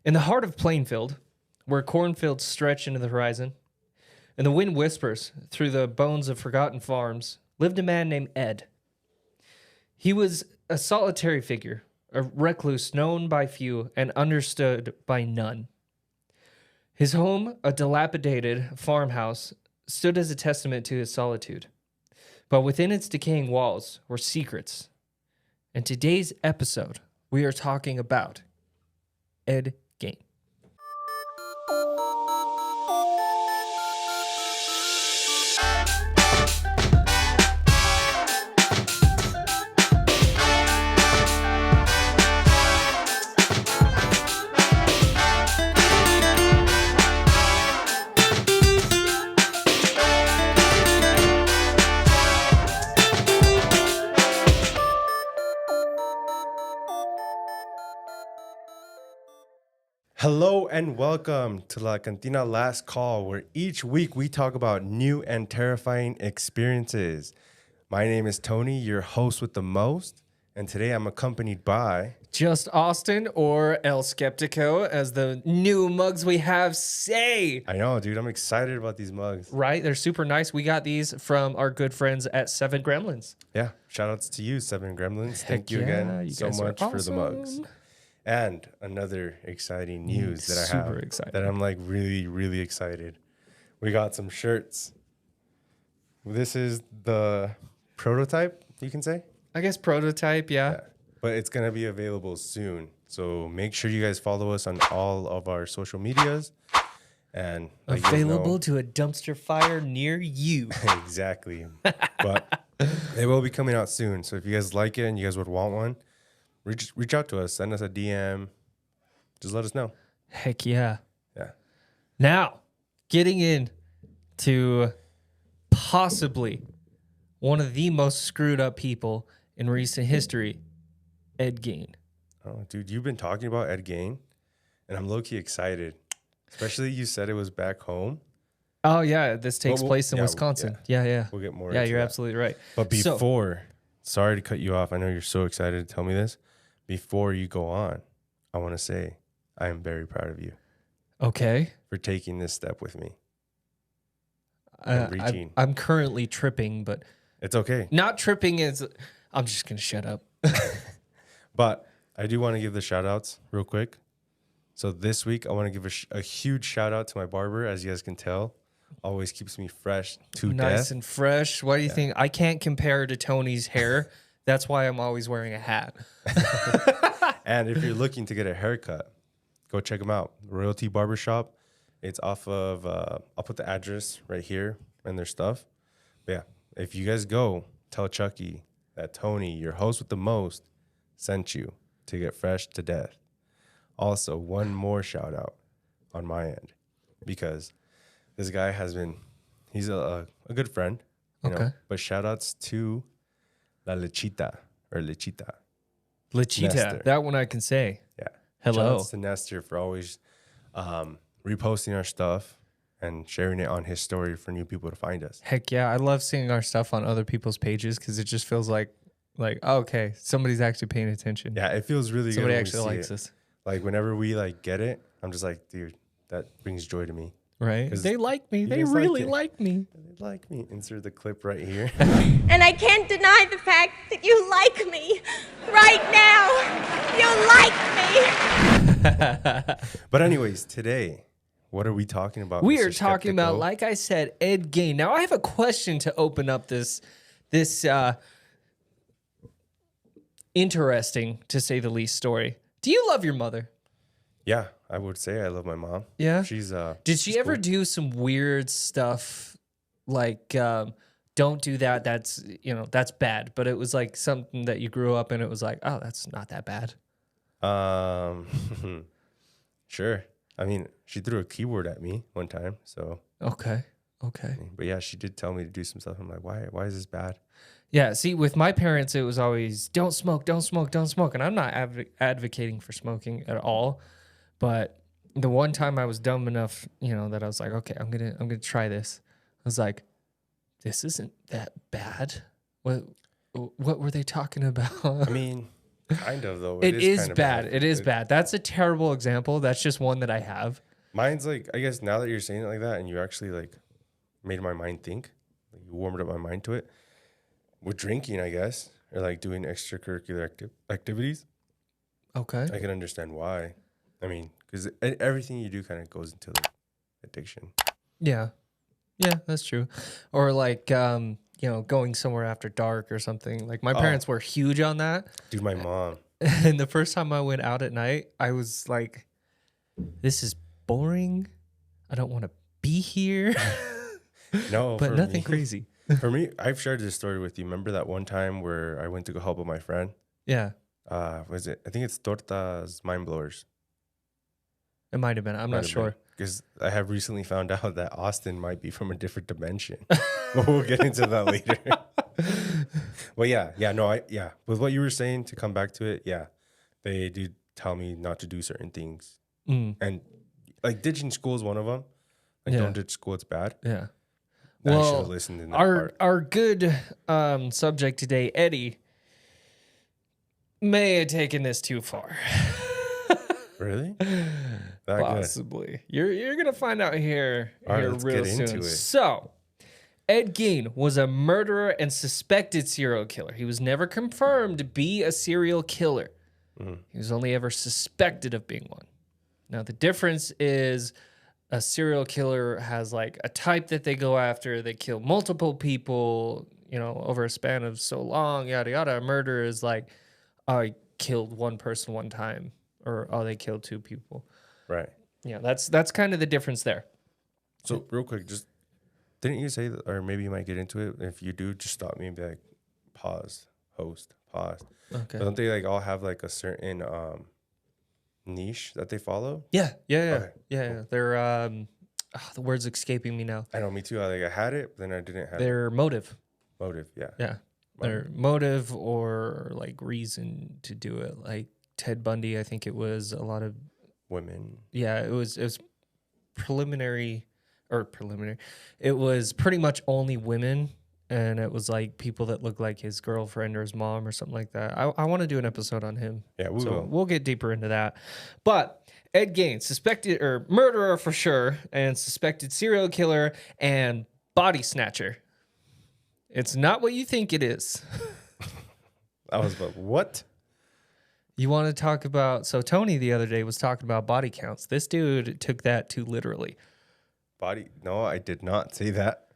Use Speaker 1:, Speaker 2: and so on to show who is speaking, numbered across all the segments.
Speaker 1: In the heart of Plainfield, where cornfields stretch into the horizon, and the wind whispers through the bones of forgotten farms, lived a man named Ed. He was a solitary figure, a recluse known by few and understood by none. His home, a dilapidated farmhouse, stood as a testament to his solitude. But within its decaying walls were secrets. In today's episode, we are talking about Ed Gein.
Speaker 2: Hello and welcome to La Cantina Last Call, where each week we talk about new and terrifying experiences. My name is Tony, your host with the most, and today I'm accompanied by...
Speaker 1: Just Austin, or El Skeptico, as the new mugs we have say.
Speaker 2: I know, dude. I'm excited about these mugs.
Speaker 1: Right? They're super nice. We got these from our good friends at Seven Gremlins.
Speaker 2: Yeah. Shout outs to you, Seven Gremlins. Thank you
Speaker 1: yeah,
Speaker 2: again
Speaker 1: you
Speaker 2: so
Speaker 1: guys are
Speaker 2: much for the mugs.
Speaker 1: awesome.
Speaker 2: And another exciting news that I have.
Speaker 1: Super excited.
Speaker 2: That I'm like really excited. We got some shirts. This is the prototype, you can say?
Speaker 1: I guess prototype, yeah.
Speaker 2: But it's going to be available soon. So make sure you guys follow us on all of our social medias. And
Speaker 1: Available to a dumpster fire near you.
Speaker 2: Exactly. But it will be coming out soon. So if you guys like it and you guys would want one, reach out to us. Send us a DM. Just let us know.
Speaker 1: Heck yeah.
Speaker 2: Yeah.
Speaker 1: Now, getting into possibly one of the most screwed up people in recent history, Ed Gein.
Speaker 2: Oh, dude, you've been talking about Ed Gein, and I'm low-key excited. Especially you said it was back home.
Speaker 1: Oh, yeah. This takes place in Wisconsin. Yeah.
Speaker 2: We'll get more
Speaker 1: Yeah,
Speaker 2: into
Speaker 1: you're
Speaker 2: that.
Speaker 1: absolutely right.
Speaker 2: But before, sorry to cut you off. I know you're so excited to tell me this. Before you go on, I want to say I am very proud of you.
Speaker 1: Okay.
Speaker 2: For taking this step with me. Reaching.
Speaker 1: I'm currently tripping, but...
Speaker 2: It's okay.
Speaker 1: Not tripping is... I'm just going to shut up.
Speaker 2: But I do want to give the shout outs real quick. So this week, I want to give a huge shout out to my barber. As you guys can tell, always keeps me fresh to death.
Speaker 1: Nice and fresh. What do you think? I can't compare to Tony's hair. That's why I'm always wearing a hat.
Speaker 2: And if you're looking to get a haircut, go check them out. Royalty Barbershop. It's off of, I'll put the address right here and their stuff. But yeah, if you guys go, tell Chucky that Tony, your host with the most, sent you to get fresh to death. Also, one more shout out on my end, because this guy he's a good friend, you know, but shout outs to La Lechita or Lechita.
Speaker 1: Lechita,
Speaker 2: Nestor.
Speaker 1: that one I can say.
Speaker 2: Yeah.
Speaker 1: Hello.
Speaker 2: Shout outs to Nestor for always reposting our stuff and sharing it on his story for new people to find us.
Speaker 1: Heck yeah. I love seeing our stuff on other people's pages because it just feels like, oh, okay, somebody's actually paying attention.
Speaker 2: Yeah, it feels really good.
Speaker 1: Somebody actually likes us.
Speaker 2: Like whenever we get it, I'm just like, dude, that brings joy to me.
Speaker 1: Right? They like me. They really like me.
Speaker 2: They like me. Insert the clip right here.
Speaker 3: And I can't deny the fact that you like me. Right now, you like me.
Speaker 2: But anyways, today, what are we talking about?
Speaker 1: We
Speaker 2: Mr.
Speaker 1: are talking about,
Speaker 2: Skeptical?
Speaker 1: like I said, Ed Gein. Now, I have a question to open up this interesting, to say the least, story. Do you love your mother?
Speaker 2: Yeah, I would say I love my mom.
Speaker 1: Yeah?
Speaker 2: She's
Speaker 1: Did she ever do some weird stuff like don't do that, that's bad, but it was like something that you grew up and it was like, oh, that's not that bad?
Speaker 2: Sure. I mean, she threw a keyboard at me one time, so
Speaker 1: Okay.
Speaker 2: But yeah, she did tell me to do some stuff. I'm like, why is this bad?
Speaker 1: Yeah, see, with my parents, it was always don't smoke. And I'm not advocating for smoking at all. But the one time I was dumb enough, that I was like, okay, I'm gonna try this. I was like, this isn't that bad. What were they talking about?
Speaker 2: I mean, Kind of though.
Speaker 1: It is
Speaker 2: kind of
Speaker 1: bad. It is bad. That's a terrible example. That's just one that I have.
Speaker 2: Mine's like, I guess now that you're saying it like that, and you actually like made my mind think, like you warmed up my mind to it. With drinking, I guess, or like doing extracurricular activities.
Speaker 1: Okay.
Speaker 2: I can understand why. I mean, because everything you do kind of goes into like addiction.
Speaker 1: Yeah. Yeah, that's true. Or like, going somewhere after dark or something. Like my parents were huge on that.
Speaker 2: Dude, my mom.
Speaker 1: And the first time I went out at night, I was like, this is boring. I don't want to be here.
Speaker 2: No,
Speaker 1: but nothing
Speaker 2: me,
Speaker 1: crazy.
Speaker 2: For me, I've shared this story with you. Remember that one time where I went to go help with my friend?
Speaker 1: Yeah.
Speaker 2: Was it? I think it's Torta's Mind Blowers.
Speaker 1: It might have been. I'm not sure.
Speaker 2: Because I have recently found out that Austin might be from a different dimension. But we'll get into that later. Well, yeah. With what you were saying, to come back to it, yeah, they do tell me not to do certain things. And like ditching school is one of them. Like don't ditch school, it's bad.
Speaker 1: Yeah.
Speaker 2: I should
Speaker 1: Well,
Speaker 2: have listened in that part.
Speaker 1: our good subject today, Eddie, may have taken this too far.
Speaker 2: Really?
Speaker 1: Possibly. You're gonna find out here
Speaker 2: Let's
Speaker 1: real
Speaker 2: get
Speaker 1: soon.
Speaker 2: into it.
Speaker 1: So, Ed Gein was a murderer and suspected serial killer. He was never confirmed to be a serial killer. He was only ever suspected of being one. Now, the difference is a serial killer has like a type that they go after. They kill multiple people, over a span of so long, yada, yada. A murder is like, I killed one person one time, or they killed two people.
Speaker 2: Right.
Speaker 1: Yeah, that's kind of the difference there.
Speaker 2: So real quick, just didn't you say that, or maybe you might get into it? If you do, just stop me and be like, pause, host, pause.
Speaker 1: Okay.
Speaker 2: But don't they like all have like a certain niche that they follow?
Speaker 1: Yeah.
Speaker 2: Okay.
Speaker 1: Yeah. They're the word's escaping me now.
Speaker 2: I know, me too. I had it, but then I didn't have
Speaker 1: Their motive.
Speaker 2: motive. Yeah.
Speaker 1: Yeah. Their motive or like reason to do it. Like Ted Bundy, I think it was a lot of
Speaker 2: Women.
Speaker 1: Yeah, it was preliminary. It was pretty much only women, and it was like people that looked like his girlfriend or his mom or something like that. I want to do an episode on him.
Speaker 2: Yeah, we will.
Speaker 1: We'll get deeper into that. But Ed Gein, suspected or murderer for sure, and suspected serial killer and body snatcher. It's not what you think it is.
Speaker 2: I was about what?
Speaker 1: You want to talk about... So Tony the other day was talking about body counts. This dude took that too literally.
Speaker 2: Body? No, I did not say that.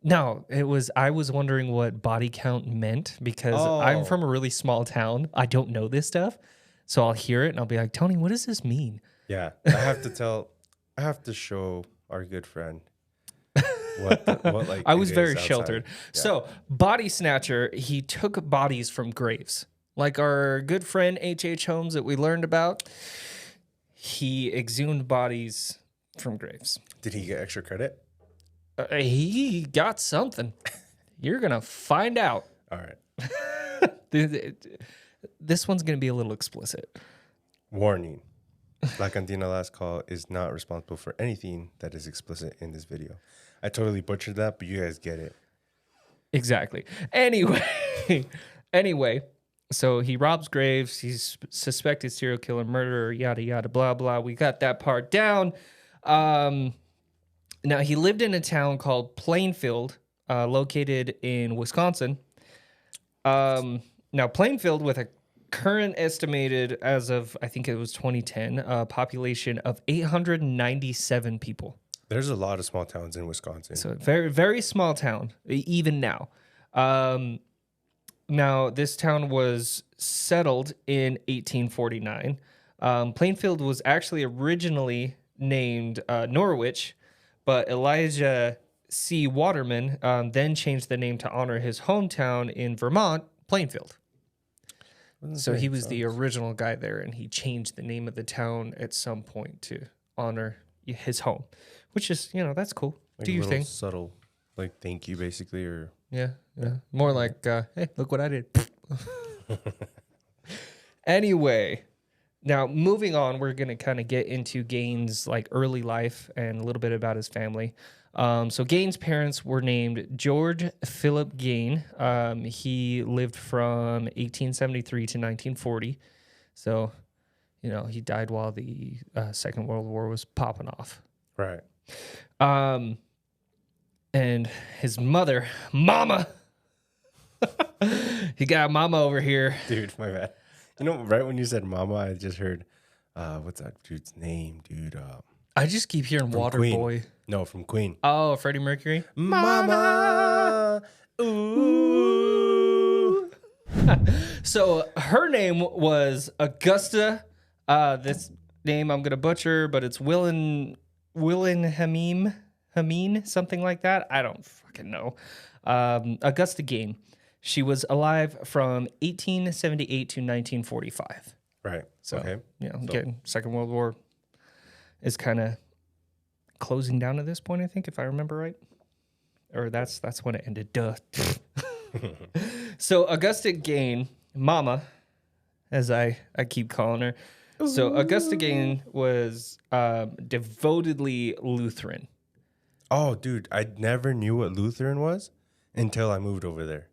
Speaker 1: No, it was... I was wondering what body count meant because I'm from a really small town. I don't know this stuff. So I'll hear it and I'll be like, Tony, what does this mean?
Speaker 2: Yeah, I have to show our good friend what like
Speaker 1: I was
Speaker 2: it
Speaker 1: very
Speaker 2: is outside.
Speaker 1: sheltered. Yeah. So body snatcher, he took bodies from graves. Like our good friend H.H. Holmes that we learned about, he exhumed bodies from graves.
Speaker 2: Did he get extra credit?
Speaker 1: He got something. You're going to find out.
Speaker 2: All right.
Speaker 1: This one's going to be a little explicit.
Speaker 2: Warning. La Cantina Last Call is not responsible for anything that is explicit in this video. I totally butchered that, but you guys get it.
Speaker 1: Exactly. Anyway, so he robs graves. He's suspected serial killer, murderer, yada, yada, blah, blah. We got that part down. Now, he lived in a town called Plainfield, located in Wisconsin. Now, Plainfield, with a current estimated, as of, I think it was 2010, population of 897 people.
Speaker 2: There's a lot of small towns in Wisconsin.
Speaker 1: So very, very small town, even now. Now, this town was settled in 1849. Plainfield was actually originally named Norwich, but Elijah C. Waterman then changed the name to honor his hometown in Vermont, Plainfield. So he was the original guy there, and he changed the name of the town at some point to honor his home, which is, that's cool.
Speaker 2: Like
Speaker 1: do your thing.
Speaker 2: Subtle, like thank you, basically, or
Speaker 1: yeah. More like, hey, look what I did. Anyway, Now, moving on, we're going to kind of get into Gein's like early life and a little bit about his family. So Gein's parents were named George Philip Gein. He lived from 1873 to 1940. So, he died while the Second World War was popping off.
Speaker 2: Right.
Speaker 1: And his mother, Mama. He got Mama over here.
Speaker 2: Dude, my bad. Right when you said Mama, I just heard, what's that dude's name, dude?
Speaker 1: I just keep hearing Water
Speaker 2: Queen.
Speaker 1: Boy.
Speaker 2: No, from Queen.
Speaker 1: Oh, Freddie Mercury?
Speaker 2: Mama! Ooh!
Speaker 1: So her name was Augusta. This name I'm going to butcher, but it's Hameen, something like that. I don't fucking know. Augusta Gein. She was alive from 1878 to 1945.
Speaker 2: Right.
Speaker 1: So,
Speaker 2: okay.
Speaker 1: Again, Second World War is kind of closing down at this point, I think, if I remember right. Or that's when it ended. Duh. So Augusta Gein, Mama, as I keep calling her. So Augusta Gein was devotedly Lutheran.
Speaker 2: Oh, dude, I never knew what Lutheran was until I moved over there.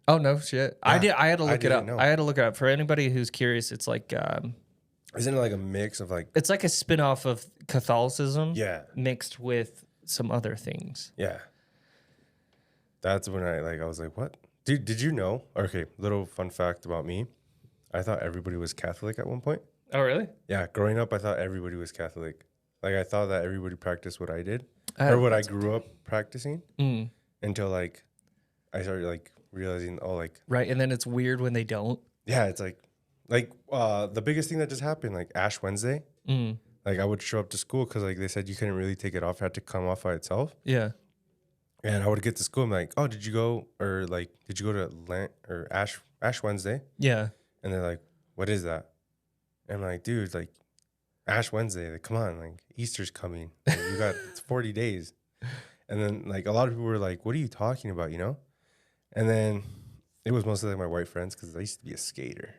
Speaker 1: Oh, no shit.
Speaker 2: Yeah,
Speaker 1: I had to look it up.
Speaker 2: know.
Speaker 1: I had to look it up. For anybody who's curious, it's like...
Speaker 2: Isn't it like a mix of like...
Speaker 1: It's like a spin-off of Catholicism.
Speaker 2: Yeah.
Speaker 1: Mixed with some other things.
Speaker 2: Yeah. That's when I was like, what? Dude, did you know? Okay, little fun fact about me. I thought everybody was Catholic at one point.
Speaker 1: Oh, really?
Speaker 2: Yeah, growing up, I thought everybody was Catholic. Like, I thought that everybody practiced what I did.
Speaker 1: Oh,
Speaker 2: or what I grew up practicing.
Speaker 1: Mm.
Speaker 2: Until, like, I started, like, realizing,
Speaker 1: Right, and then it's weird when they don't.
Speaker 2: Yeah, it's the biggest thing that just happened, like Ash Wednesday.
Speaker 1: Mm.
Speaker 2: Like, I would show up to school because, like, they said you couldn't really take it off. It had to come off by itself.
Speaker 1: Yeah.
Speaker 2: And I would get to school. I'm like, oh, did you go to Ash Wednesday?
Speaker 1: Yeah.
Speaker 2: And they're like, what is that? And I'm like, dude, like, Ash Wednesday. Like, come on, like, Easter's coming. Like, it's 40 days. And then, like, a lot of people were like, what are you talking about, And then it was mostly like my white friends because I used to be a skater.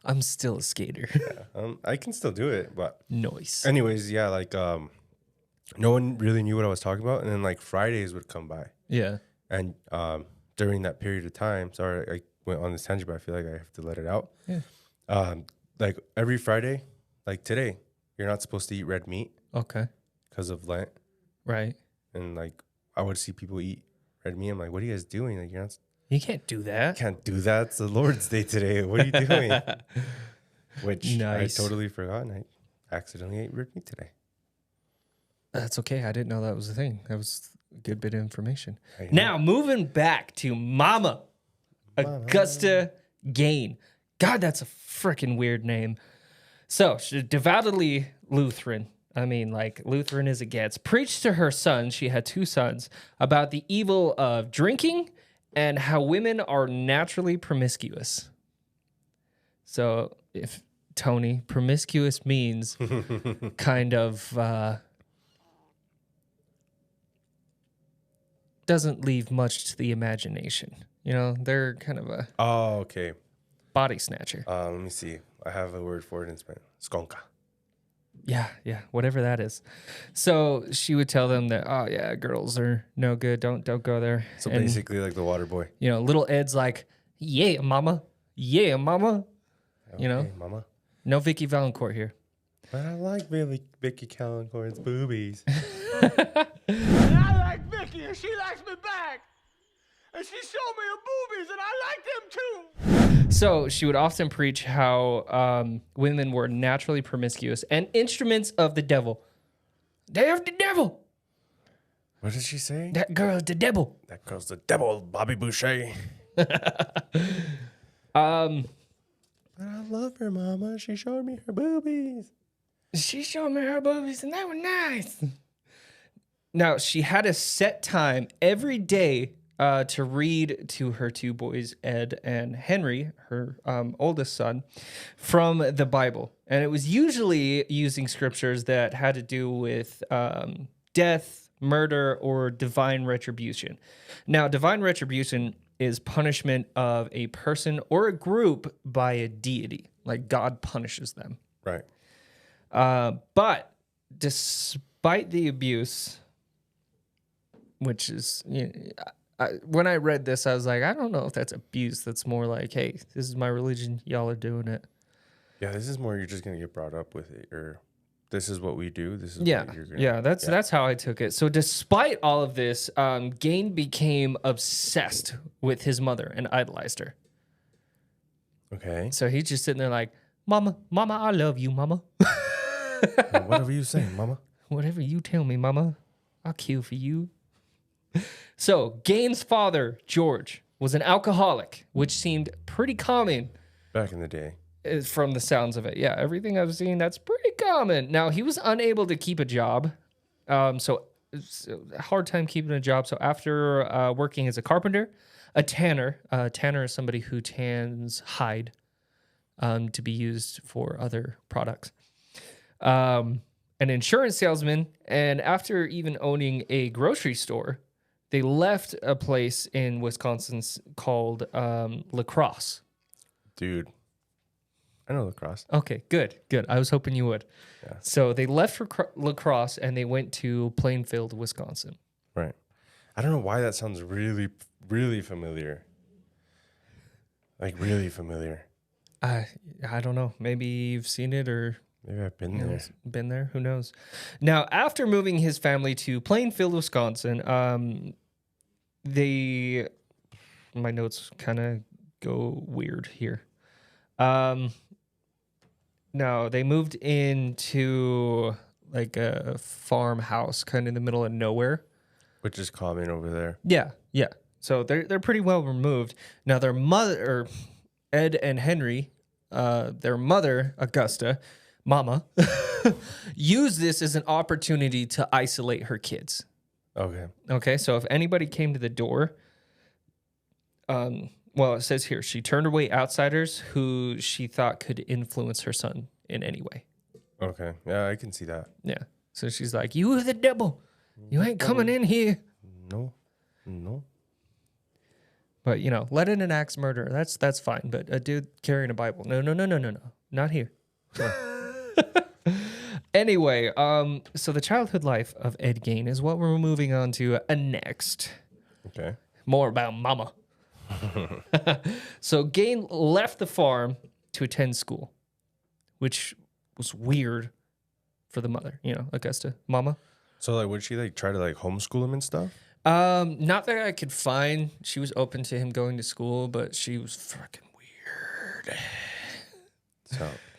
Speaker 1: I'm still a skater.
Speaker 2: Yeah, I can still do it, but
Speaker 1: Nice.
Speaker 2: anyways, yeah, like no one really knew what I was talking about, and then like Fridays would come by,
Speaker 1: Yeah.
Speaker 2: and during that period of time, sorry, I went on this tangent, but I feel like I have to let it out.
Speaker 1: Yeah.
Speaker 2: Like every Friday, like today, you're not supposed to eat red meat
Speaker 1: Okay.
Speaker 2: because of Lent,
Speaker 1: Right.
Speaker 2: and like I would see people eat red meat. I'm like, what are you guys doing? Like,
Speaker 1: You can't do that.
Speaker 2: can't do that. It's the Lord's Day today. What are you doing? Which
Speaker 1: Nice.
Speaker 2: I totally forgot, and I accidentally ate red meat today.
Speaker 1: That's okay. I didn't know that was a thing. That was a good bit of information.
Speaker 2: I know.
Speaker 1: Now, moving back to Mama Augusta Gein. God, that's a freaking weird name. So, she's devoutedly Lutheran. I mean, like, Lutheran as it gets. Preached to her sons, she had 2 sons, about the evil of drinking and how women are naturally promiscuous. So, if Tony, promiscuous means kind of doesn't leave much to the imagination. They're kind of a
Speaker 2: Oh, okay.
Speaker 1: body snatcher.
Speaker 2: Let me see. I have a word for it in Spanish. Skonka.
Speaker 1: Yeah, whatever that is. So she would tell them that, oh yeah, girls are no good. Don't go there.
Speaker 2: So
Speaker 1: And,
Speaker 2: basically, like the water boy.
Speaker 1: little Ed's like, yeah, mama. Yeah, mama.
Speaker 2: Okay, mama.
Speaker 1: No Vicky Valancourt here.
Speaker 2: But I like Vicky Valancourt's boobies.
Speaker 4: And I like Vicky, and she likes me back. And she showed me her boobies, and I like them too.
Speaker 1: So she would often preach how women were naturally promiscuous and instruments of the devil. They're of the devil.
Speaker 2: What did she say?
Speaker 1: That girl's the devil.
Speaker 2: That girl's the devil, Bobby Boucher. But I love her, mama. She showed me her boobies.
Speaker 1: She showed me her boobies, and they were nice. Now, she had a set time every day to read to her 2 boys, Ed and Henry, her oldest son, from the Bible. And it was usually using scriptures that had to do with death, murder, or divine retribution. Now, divine retribution is punishment of a person or a group by a deity, like God punishes them.
Speaker 2: Right.
Speaker 1: But despite the abuse, which is, when I read this, I was like, I don't know if that's abuse. That's more like, hey, this is my religion. Y'all are doing it.
Speaker 2: Yeah, this is more you're just going to get brought up with it, or this is what we do. This is
Speaker 1: Yeah,
Speaker 2: what you're gonna
Speaker 1: yeah, that's how I took it. So despite all of this, Gein became obsessed with his mother and idolized her.
Speaker 2: Okay.
Speaker 1: So he's just sitting there like, Mama, I love you, Mama.
Speaker 2: Whatever you say, Mama.
Speaker 1: Whatever you tell me, Mama, I'll kill for you. So Gein's father, George, was an alcoholic, which seemed pretty common
Speaker 2: Back in the day.
Speaker 1: from the sounds of it. Yeah, everything I've seen, that's pretty common. Now, he was unable to keep a job. So it's a hard time keeping a job. So after working as a carpenter, a tanner is somebody who tans hide to be used for other products. An insurance salesman, and after even owning a grocery store, they left a place in Wisconsin called La Crosse.
Speaker 2: Dude, I know La Crosse.
Speaker 1: Okay, good. I was hoping you would.
Speaker 2: Yeah.
Speaker 1: So they left La Crosse and they went to Plainfield, Wisconsin.
Speaker 2: Right. I don't know why that sounds really, really familiar. Like, really familiar.
Speaker 1: I don't know. Maybe you've seen it or
Speaker 2: Maybe I've been there.
Speaker 1: been there. Who knows? Now, after moving his family to Plainfield, Wisconsin, my notes kind of go weird here. No, they moved into like a farmhouse kind of in the middle of nowhere.
Speaker 2: Which is common over there.
Speaker 1: Yeah. So they're pretty well removed. Now their mother, Ed and Henry, their mother, Augusta, Mama, used this as an opportunity to isolate her kids.
Speaker 2: Okay.
Speaker 1: Okay, so if anybody came to the door, well, it says here, she turned away outsiders who she thought could influence her son in any way.
Speaker 2: Okay. Yeah, I can see that.
Speaker 1: Yeah. So she's like, you are the devil. You ain't coming in here.
Speaker 2: No.
Speaker 1: But, letting an axe murder, that's fine. But a dude carrying a Bible, no. Not here. Anyway, so the childhood life of Ed Gein is what we're moving on to next.
Speaker 2: Okay.
Speaker 1: More about Mama. So Gein left the farm to attend school, which was weird for the mother, Augusta, Mama.
Speaker 2: So, like, would she, like, try to, like, homeschool him and stuff?
Speaker 1: Not that I could find. She was open to him going to school, but she was freaking weird.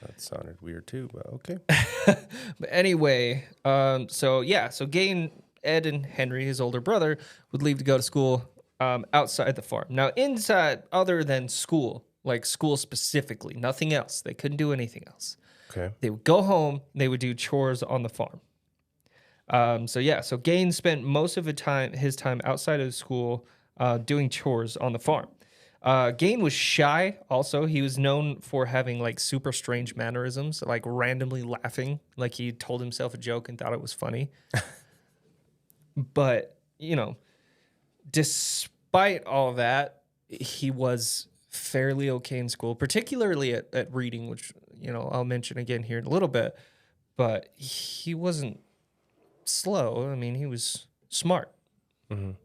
Speaker 2: That sounded weird too, but okay.
Speaker 1: But anyway, so Gein, Ed, and Henry, his older brother, would leave to go to school outside the farm. Now, inside, other than school, like school specifically, nothing else. They couldn't do anything else.
Speaker 2: Okay.
Speaker 1: They would go home. They would do chores on the farm. So Gein spent most of his time outside of school doing chores on the farm. Gein was shy also. He was known for having like super strange mannerisms, like randomly laughing, like he told himself a joke and thought it was funny. But, despite all that, he was fairly okay in school, particularly at reading, which, I'll mention again here in a little bit. But he wasn't slow. I mean, he was smart,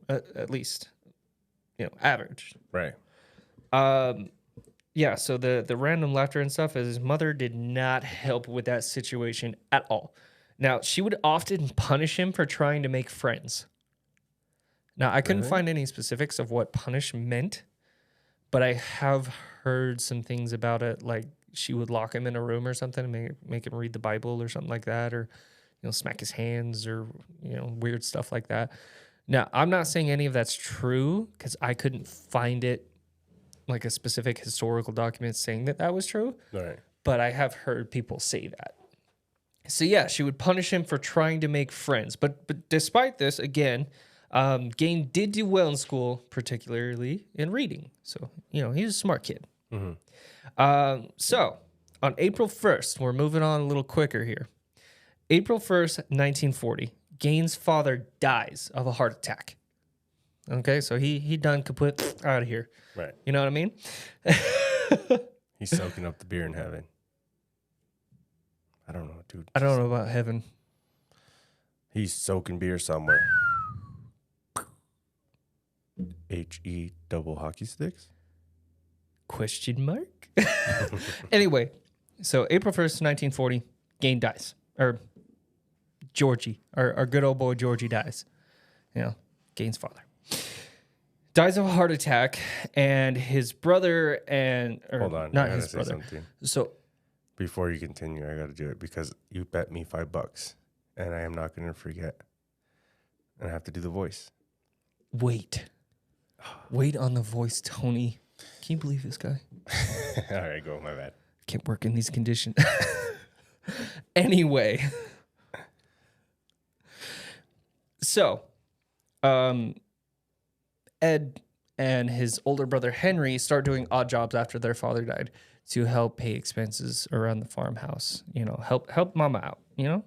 Speaker 1: at least, average.
Speaker 2: Right.
Speaker 1: So the random laughter and stuff, as his mother did not help with that situation at all. Now, she would often punish him for trying to make friends. Now, I couldn't find any specifics of what punish meant, but I have heard some things about it, like she would lock him in a room or something and make him read the Bible or something like that, or smack his hands or, weird stuff like that. Now, I'm not saying any of that's true because I couldn't find it like a specific historical document saying that was true.
Speaker 2: Right.
Speaker 1: But I have heard people say that. So yeah, she would punish him for trying to make friends. But despite this, again, Gein did do well in school, particularly in reading. So, he was a smart kid. So on April 1st, we're moving on a little quicker here. April 1st, 1940, Gein's father dies of a heart attack. Okay, so he done kaput out of here.
Speaker 2: Right.
Speaker 1: You know what I mean?
Speaker 2: He's soaking up the beer in heaven. I don't know, dude.
Speaker 1: I don't know about heaven.
Speaker 2: He's soaking beer somewhere. HE double hockey sticks?
Speaker 1: Question mark? Anyway, so April 1st, 1940, Gein dies. Or Georgie, our good old boy Georgie dies. You know, Gein's father. Dies of a heart attack, and his brother
Speaker 2: Hold on,
Speaker 1: not
Speaker 2: I gotta
Speaker 1: his
Speaker 2: say
Speaker 1: brother.
Speaker 2: something.
Speaker 1: So
Speaker 2: Before you continue, I gotta do it because you bet me $5, and I am not gonna forget. And I have to do the voice.
Speaker 1: wait on the voice, Tony. Can you believe this guy?
Speaker 2: All right, go. My bad.
Speaker 1: Can't work in these conditions. Anyway, so Ed and his older brother Henry start doing odd jobs after their father died to help pay expenses around the farmhouse. You know, help Mama out. You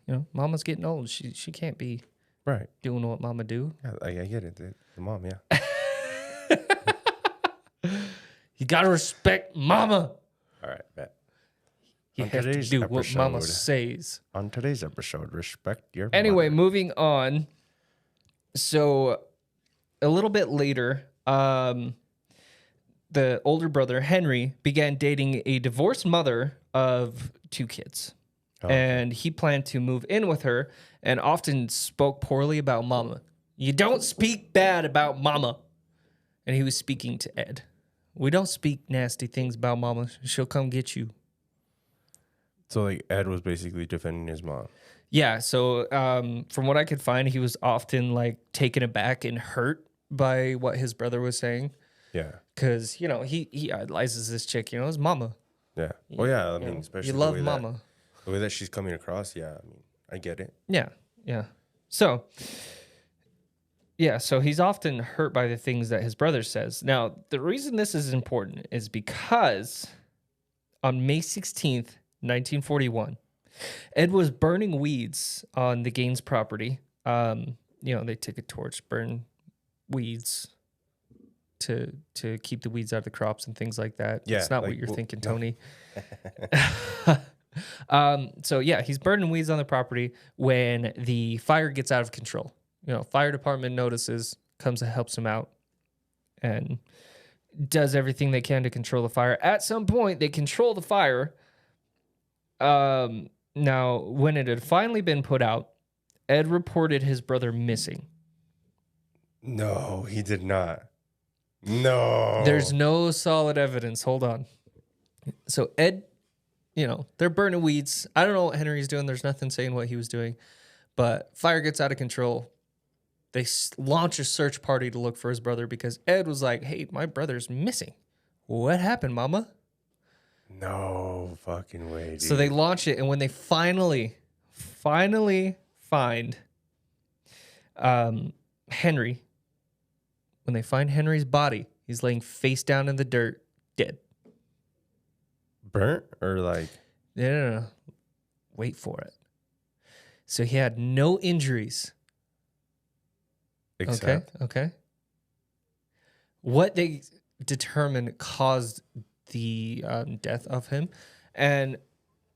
Speaker 1: know, Mama's getting old. She can't be
Speaker 2: Right.
Speaker 1: doing what Mama do.
Speaker 2: Yeah, I get it. The mom, yeah.
Speaker 1: You gotta respect Mama.
Speaker 2: All right, bet.
Speaker 1: You
Speaker 2: On
Speaker 1: have to
Speaker 2: today's
Speaker 1: do what Mama
Speaker 2: episode-
Speaker 1: says.
Speaker 2: On today's episode, respect your
Speaker 1: Anyway,
Speaker 2: mother.
Speaker 1: moving on. So a little bit later, the older brother Henry began dating a divorced mother of 2 kids. And he planned to move in with her and often spoke poorly about Mama. You don't speak bad about Mama. And he was speaking to Ed. We don't speak nasty things about Mama. She'll come get you.
Speaker 2: So, like, Ed was basically defending his mom.
Speaker 1: Yeah, so from what I could find, he was often like taken aback and hurt by what his brother was saying.
Speaker 2: Yeah.
Speaker 1: Because, you know, he idolizes this chick, you know, his Mama.
Speaker 2: Yeah. Well, yeah, I
Speaker 1: You
Speaker 2: mean,
Speaker 1: know,
Speaker 2: especially
Speaker 1: you
Speaker 2: the
Speaker 1: love
Speaker 2: way
Speaker 1: Mama.
Speaker 2: the way that she's coming across, yeah, I mean, I get it.
Speaker 1: Yeah. So, yeah, so he's often hurt by the things that his brother says. Now, the reason this is important is because on May 16th, 1941, Ed was burning weeds on the Gaines property. You know, they took a torch, burn weeds to keep the weeds out of the crops and things like that.
Speaker 2: Yeah,
Speaker 1: It's not
Speaker 2: like,
Speaker 1: what you're
Speaker 2: well,
Speaker 1: thinking,
Speaker 2: no.
Speaker 1: Tony. So yeah, he's burning weeds on the property when the fire gets out of control. You know, fire department notices, comes and helps him out, and does everything they can to control the fire. At some point, they control the fire. Now, when it had finally been put out, Ed reported his brother missing.
Speaker 2: No, he did not. No.
Speaker 1: There's no solid evidence. Hold on. So Ed, you know, they're burning weeds. I don't know what Henry's doing. There's nothing saying what he was doing. But fire gets out of control. They launch a search party to look for his brother because Ed was like, hey, my brother's missing. What happened, Mama?
Speaker 2: No fucking way, dude.
Speaker 1: So they launch it, and when they finally find Henry, when they find Henry's body, he's laying face down in the dirt, dead.
Speaker 2: Burnt or like...
Speaker 1: No. Wait for it. So he had no injuries.
Speaker 2: Except?
Speaker 1: Okay. What they determined caused the death of him. And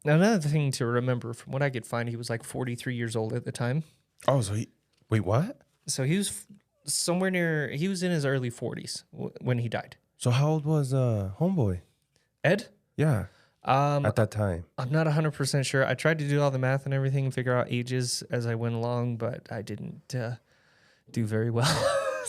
Speaker 1: another thing to remember, from what I could find, he was like 43 years old at the time.
Speaker 2: Oh, so he... Wait, what?
Speaker 1: So he was somewhere near... He was in his early 40s when he died.
Speaker 2: So how old was Homeboy?
Speaker 1: Ed?
Speaker 2: Yeah, at that time.
Speaker 1: I'm not 100% sure. I tried to do all the math and everything and figure out ages as I went along, but I didn't do very well.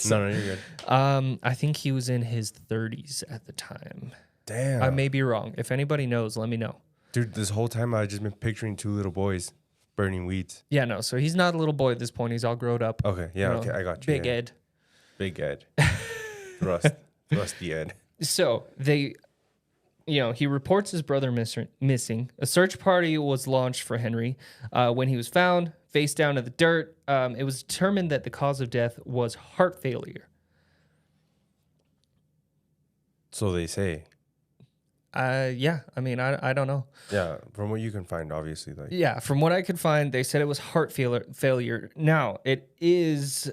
Speaker 2: No, you're good.
Speaker 1: I think he was in his 30s at the time.
Speaker 2: Damn.
Speaker 1: I may be wrong. If anybody knows, let me know.
Speaker 2: Dude, this whole time I've just been picturing 2 little boys burning weeds.
Speaker 1: Yeah, no. So he's not a little boy at this point. He's all grown up.
Speaker 2: Okay, yeah,
Speaker 1: You know,
Speaker 2: okay, I got you.
Speaker 1: Big
Speaker 2: yeah.
Speaker 1: Ed.
Speaker 2: Big Ed. Rusty Ed.
Speaker 1: So they, you know, he reports his brother missing. A search party was launched for Henry. When he was found, face down in the dirt, it was determined that the cause of death was heart failure.
Speaker 2: So they say.
Speaker 1: Yeah, I mean, I don't know.
Speaker 2: Yeah, from what you can find, obviously. Like,
Speaker 1: Yeah, from what I could find, they said it was heart failure. Now, it is,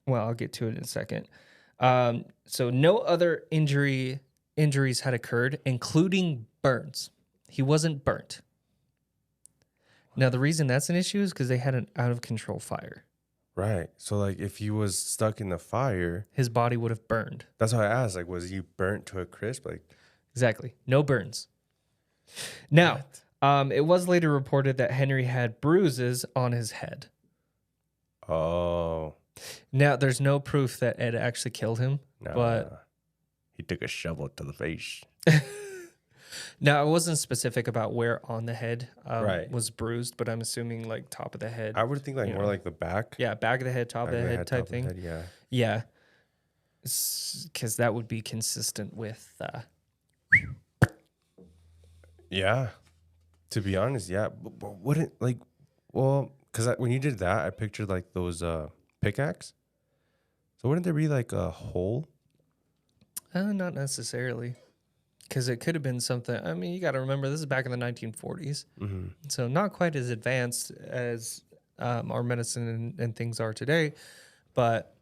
Speaker 1: Well, I'll get to it in a second. So no other injuries had occurred, including burns. He wasn't burnt. Now, the reason that's an issue is because they had an out-of-control fire.
Speaker 2: Right. So, like, if he was stuck in the fire,
Speaker 1: His body would have burned.
Speaker 2: that's why I asked. Like, was he burnt to a crisp? Like,
Speaker 1: Exactly. No burns. Now, it was later reported that Henry had bruises on his head.
Speaker 2: oh,
Speaker 1: Now, there's no proof that Ed actually killed him,
Speaker 2: nah.
Speaker 1: but
Speaker 2: He took a shovel to the face.
Speaker 1: now it wasn't specific about where on the head
Speaker 2: Right.
Speaker 1: was bruised, but I'm assuming like top of the head.
Speaker 2: I would think like
Speaker 1: You
Speaker 2: more
Speaker 1: know.
Speaker 2: like the back.
Speaker 1: Yeah, back of the head, top
Speaker 2: Back
Speaker 1: of the head type
Speaker 2: top of the
Speaker 1: thing.
Speaker 2: head, yeah.
Speaker 1: Yeah. Because that would be consistent with.
Speaker 2: Yeah. To be honest, yeah. But wouldn't like, well, because when you did that, I pictured like those pickaxe. So wouldn't there be like a hole?
Speaker 1: Not necessarily. Because it could have been something. I mean, you got to remember, this is back in the 1940s.
Speaker 2: Mm-hmm.
Speaker 1: So not quite as advanced as our medicine and things are today. But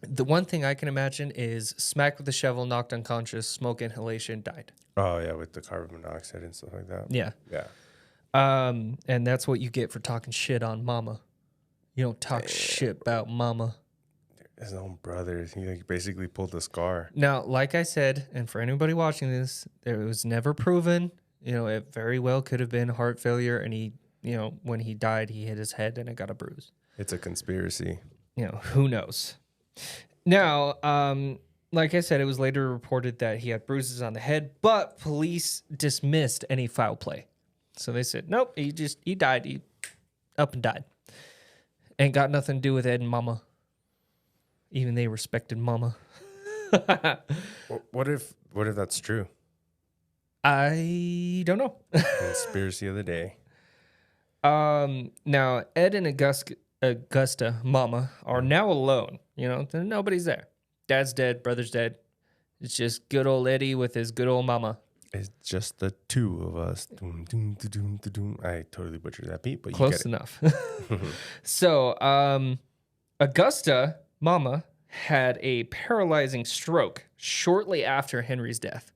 Speaker 1: the one thing I can imagine is smacked with a shovel, knocked unconscious, smoke inhalation, died.
Speaker 2: Oh yeah, with the carbon monoxide and stuff like that.
Speaker 1: Yeah.
Speaker 2: Yeah.
Speaker 1: And that's what you get for talking shit on mama. You don't talk shit about mama.
Speaker 2: His own brother. He like basically pulled the scar.
Speaker 1: Now, like I said, and for anybody watching this, it was never proven. You know, it very well could have been heart failure. And he, you know, when he died, he hit his head and it got a bruise.
Speaker 2: It's a conspiracy.
Speaker 1: You know, who knows? Now, like I said, it was later reported that he had bruises on the head, but police dismissed any foul play. So they said, nope, he died. He up and died. Ain't got nothing to do with Ed and Mama. Even they respected Mama.
Speaker 2: What if that's true?
Speaker 1: I don't know.
Speaker 2: Conspiracy of the day.
Speaker 1: Now, Ed and Augusta, Mama, are now alone. You know, nobody's there. Dad's dead, brother's dead. It's just good old Eddie with his good old mama.
Speaker 2: It's just the two of us. Doom, doom, doom, doom, doom. I totally butchered that beat, but you
Speaker 1: Close
Speaker 2: get it.
Speaker 1: enough. So, Augusta, Mama, had a paralyzing stroke shortly after Henry's death.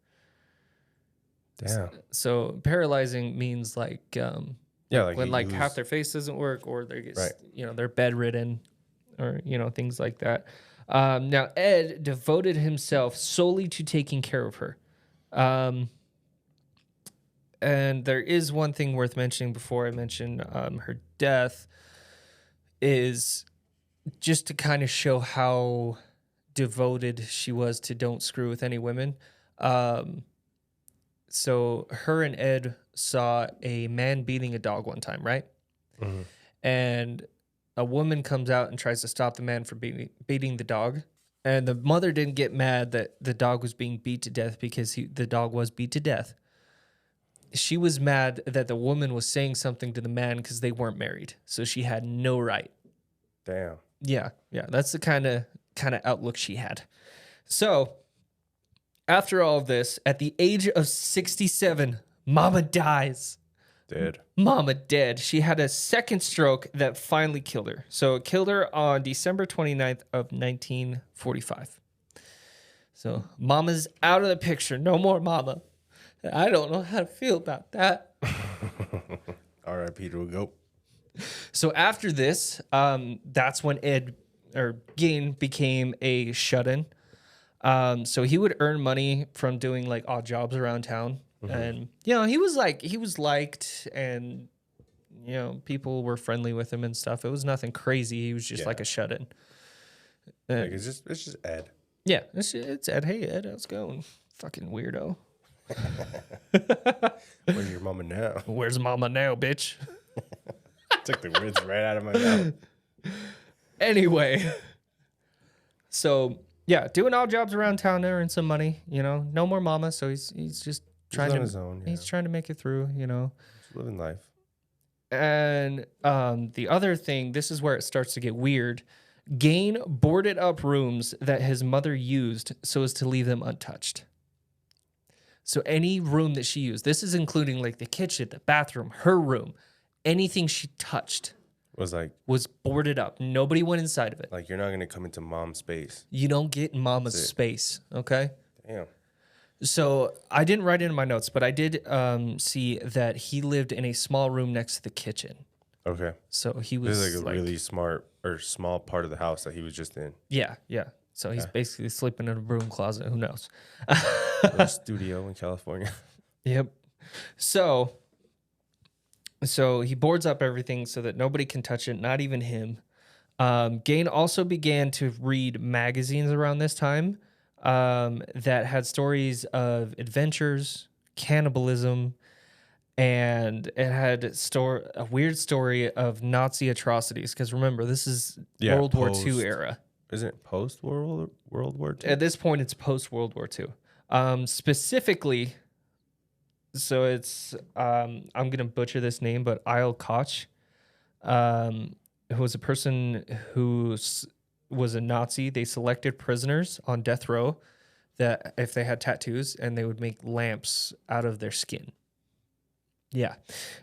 Speaker 2: Damn.
Speaker 1: So, paralyzing means like,
Speaker 2: Yeah, like
Speaker 1: when
Speaker 2: you
Speaker 1: like
Speaker 2: lose-
Speaker 1: half their face doesn't work, or they get,
Speaker 2: Right.
Speaker 1: you know, they're bedridden, or you know, things like that. Now, Ed devoted himself solely to taking care of her. And there is one thing worth mentioning before I mention her death, is just to kind of show how devoted she was to don't screw with any women. So her and Ed saw a man beating a dog one time, right?
Speaker 2: Mhm.
Speaker 1: And a woman comes out and tries to stop the man from beating the dog. And the mother didn't get mad that the dog was being beat to death because the dog was beat to death. She was mad that the woman was saying something to the man because they weren't married. So she had no right.
Speaker 2: Damn.
Speaker 1: Yeah. That's the kind of outlook she had. So after all of this, at the age of 67, Mama dies.
Speaker 2: Dead.
Speaker 1: Mama dead. She had a second stroke that finally killed her. So it killed her on December 29th of 1945. So Mama's out of the picture. No more Mama. I don't know how to feel about that.
Speaker 2: R.I.P. to a goat.
Speaker 1: So after this, that's when Gein became a shut-in. So he would earn money from doing like odd jobs around town. Mm-hmm. And, you know, he was liked, and, you know, people were friendly with him and stuff. It was nothing crazy. He was just like a shut-in.
Speaker 2: Like it's just Ed.
Speaker 1: Yeah, it's Ed. Hey, Ed, how's it going? Fucking weirdo.
Speaker 2: Where's your mama now?
Speaker 1: Where's Mama now, bitch?
Speaker 2: Took the words right out of my mouth.
Speaker 1: Anyway, so yeah, doing odd jobs around town, earning some money. You know, no more Mama, so he's just trying
Speaker 2: on
Speaker 1: to
Speaker 2: his own,
Speaker 1: he's trying to make it through. You know,
Speaker 2: Just living life.
Speaker 1: and the other thing, this is where it starts to get weird. Gein boarded up rooms that his mother used so as to leave them untouched. So any room that she used, this is including like the kitchen, the bathroom, her room, anything she touched was boarded up. Nobody went inside of it.
Speaker 2: Like, you're not going to come into mom's space.
Speaker 1: You don't get in mama's space, okay?
Speaker 2: Damn.
Speaker 1: So I didn't write it in my notes, but I did see that he lived in a small room next to the kitchen.
Speaker 2: Okay.
Speaker 1: So he
Speaker 2: This
Speaker 1: was
Speaker 2: is like a really small part of the house that he was just in.
Speaker 1: Yeah. So he's basically sleeping in a broom closet. Who knows?
Speaker 2: A studio in California.
Speaker 1: Yep. So he boards up everything so that nobody can touch it, not even him. Gein also began to read magazines around this time that had stories of adventures, cannibalism, and it had a weird story of Nazi atrocities. Because remember, this is World War II era.
Speaker 2: Isn't it post World War II?
Speaker 1: At this point, it's post World War II. Specifically, so it's I'm gonna butcher this name, but Isle Koch, who was a person who was a Nazi. They selected prisoners on death row that if they had tattoos, and they would make lamps out of their skin. Yeah.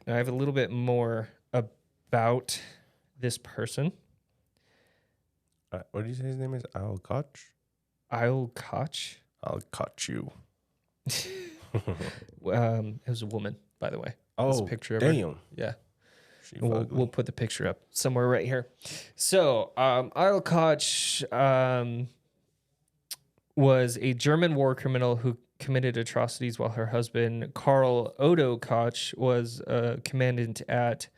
Speaker 1: Now I have a little bit more about this person.
Speaker 2: What did you say his name is? Isle Koch?
Speaker 1: Isle Koch.
Speaker 2: I'll catch you.
Speaker 1: It was a woman, by the way. There's a picture of
Speaker 2: damn.
Speaker 1: her. Yeah.
Speaker 2: We'll
Speaker 1: We'll put the picture up somewhere right here. So, Isle Koch was a German war criminal who committed atrocities while her husband, Karl Otto Koch, was a commandant at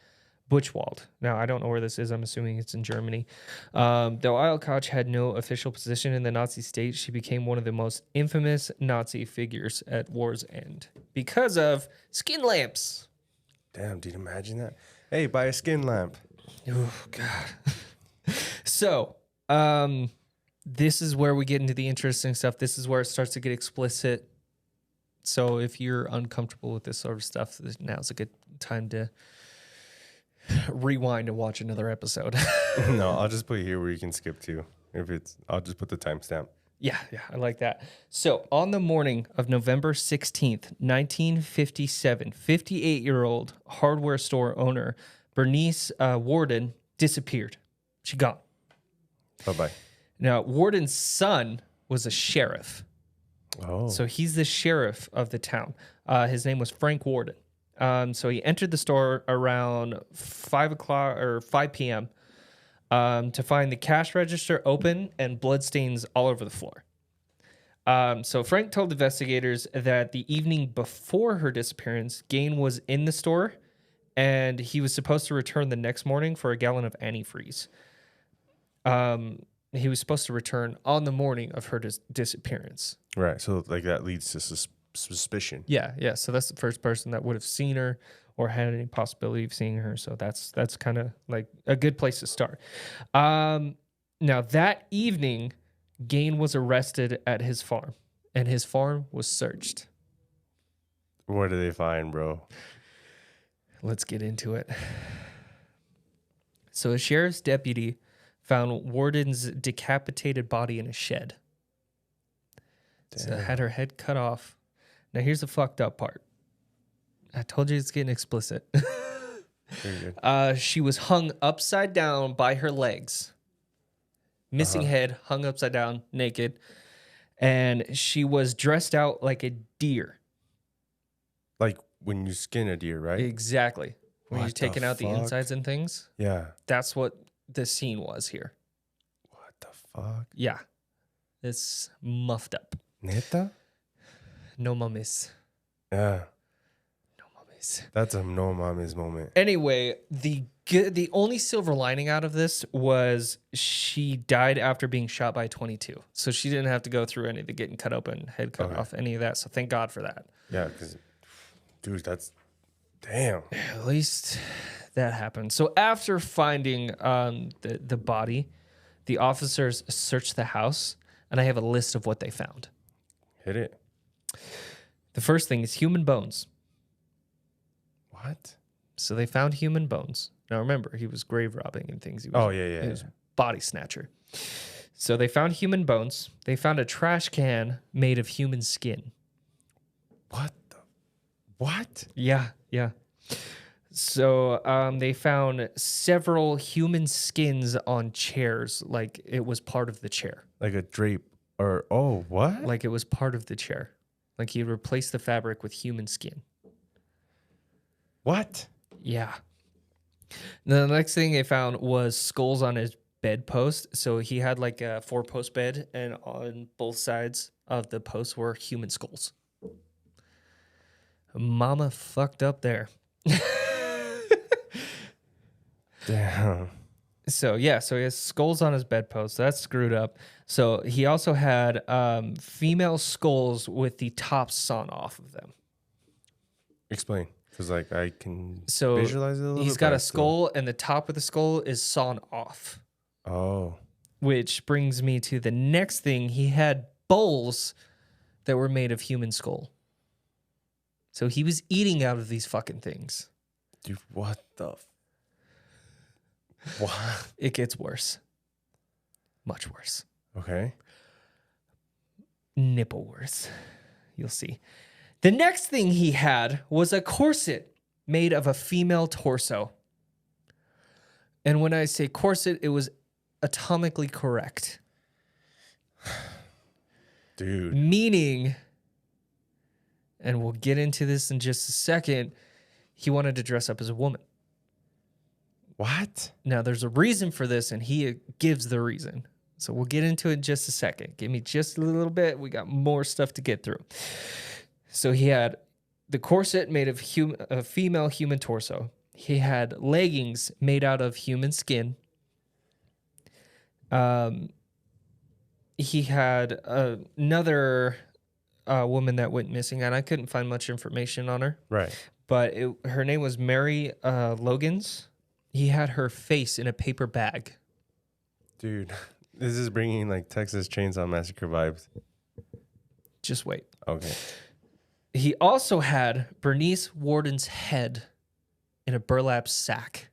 Speaker 1: Buchwald. Now, I don't know where this is. I'm assuming it's in Germany. Though Isle Koch had no official position in the Nazi state, she became one of the most infamous Nazi figures at war's end because of skin lamps.
Speaker 2: Damn, dude, imagine that. Hey, buy a skin lamp.
Speaker 1: Oh, God. So, this is where we get into the interesting stuff. This is where it starts to get explicit. So if you're uncomfortable with this sort of stuff, now's a good time to rewind and watch another episode.
Speaker 2: No, I'll just put here where you can skip to. I'll just put the timestamp.
Speaker 1: Yeah, I like that. So on the morning of November 16th, 1957, 58-year-old hardware store owner Bernice Warden disappeared. She gone.
Speaker 2: Bye-bye.
Speaker 1: Now, Warden's son was a sheriff.
Speaker 2: Oh.
Speaker 1: So he's the sheriff of the town. His name was Frank Warden. So he entered the store around 5 p.m. To find the cash register open and bloodstains all over the floor. So Frank told investigators that the evening before her disappearance, Gein was in the store and he was supposed to return the next morning for a gallon of antifreeze. He was supposed to return on the morning of her disappearance.
Speaker 2: Right. So like that leads to suspicion.
Speaker 1: Yeah. So that's the first person that would have seen her or had any possibility of seeing her. So that's kind of like a good place to start. Now that evening, Gein was arrested at his farm, and his farm was searched.
Speaker 2: What did they find, bro?
Speaker 1: Let's get into it. So a sheriff's deputy found Warden's decapitated body in a shed. So had her head cut off. Now here's the fucked up part. I told you it's getting explicit.
Speaker 2: Very good.
Speaker 1: She was hung upside down by her legs. Missing head, hung upside down, naked. And she was dressed out like a deer.
Speaker 2: Like when you skin a deer, right?
Speaker 1: Exactly. When you're
Speaker 2: What
Speaker 1: taking
Speaker 2: the
Speaker 1: out the
Speaker 2: fuck?
Speaker 1: insides and things.
Speaker 2: Yeah.
Speaker 1: That's what the scene was here.
Speaker 2: What the fuck?
Speaker 1: Yeah. It's muffed up.
Speaker 2: Neta?
Speaker 1: No mummies.
Speaker 2: Yeah.
Speaker 1: No mummies.
Speaker 2: That's a no mommy's moment.
Speaker 1: Anyway, the only silver lining out of this was she died after being shot by a 22. So she didn't have to go through any of the getting cut open, head cut off, any of that. So thank God for that.
Speaker 2: Yeah, because, dude, that's... Damn.
Speaker 1: At least that happened. So after finding the body, the officers searched the house, and I have a list of what they found.
Speaker 2: Hit it.
Speaker 1: The first thing is human bones.
Speaker 2: What?
Speaker 1: So they found human bones. Now remember, he was grave robbing and things. He was,
Speaker 2: Oh, yeah.
Speaker 1: He was body snatcher. So they found human bones. They found a trash can made of human skin.
Speaker 2: What the... What?
Speaker 1: Yeah. So they found several human skins on chairs, like it was part of the chair.
Speaker 2: Like a drape or, oh, what?
Speaker 1: Like it was part of the chair. Like he replaced the fabric with human skin.
Speaker 2: What?
Speaker 1: Yeah. The next thing they found was skulls on his bedpost. So he had like a 4-post bed, and on both sides of the posts were human skulls. Mama fucked up there.
Speaker 2: Damn.
Speaker 1: So yeah, so he has skulls on his bedpost. So that's screwed up. So he also had female skulls with the tops sawn off of them.
Speaker 2: Explain. Because, like, I can
Speaker 1: So
Speaker 2: visualize it a little
Speaker 1: he's
Speaker 2: bit.
Speaker 1: got a skull, and the top of the skull is sawn off.
Speaker 2: Oh.
Speaker 1: Which brings me to the next thing. He had bowls that were made of human skull. So he was eating out of these fucking things.
Speaker 2: Dude, what the... What?
Speaker 1: It gets worse. Much worse.
Speaker 2: Okay.
Speaker 1: Nipple worse. You'll see. The next thing he had was a corset made of a female torso. And when I say corset, it was atomically correct.
Speaker 2: Dude.
Speaker 1: Meaning, and we'll get into this in just a second, he wanted to dress up as a woman.
Speaker 2: What?
Speaker 1: Now, there's a reason for this, and he gives the reason. So we'll get into it in just a second. Give me just a little bit. We got more stuff to get through. So he had the corset made of a female human torso. He had leggings made out of human skin. He had another woman that went missing, and I couldn't find much information on her.
Speaker 2: Right.
Speaker 1: But her name was Mary Logans. He had her face in a paper bag.
Speaker 2: Dude, this is bringing, like, Texas Chainsaw Massacre vibes.
Speaker 1: Just wait.
Speaker 2: Okay.
Speaker 1: He also had Bernice Warden's head in a burlap sack.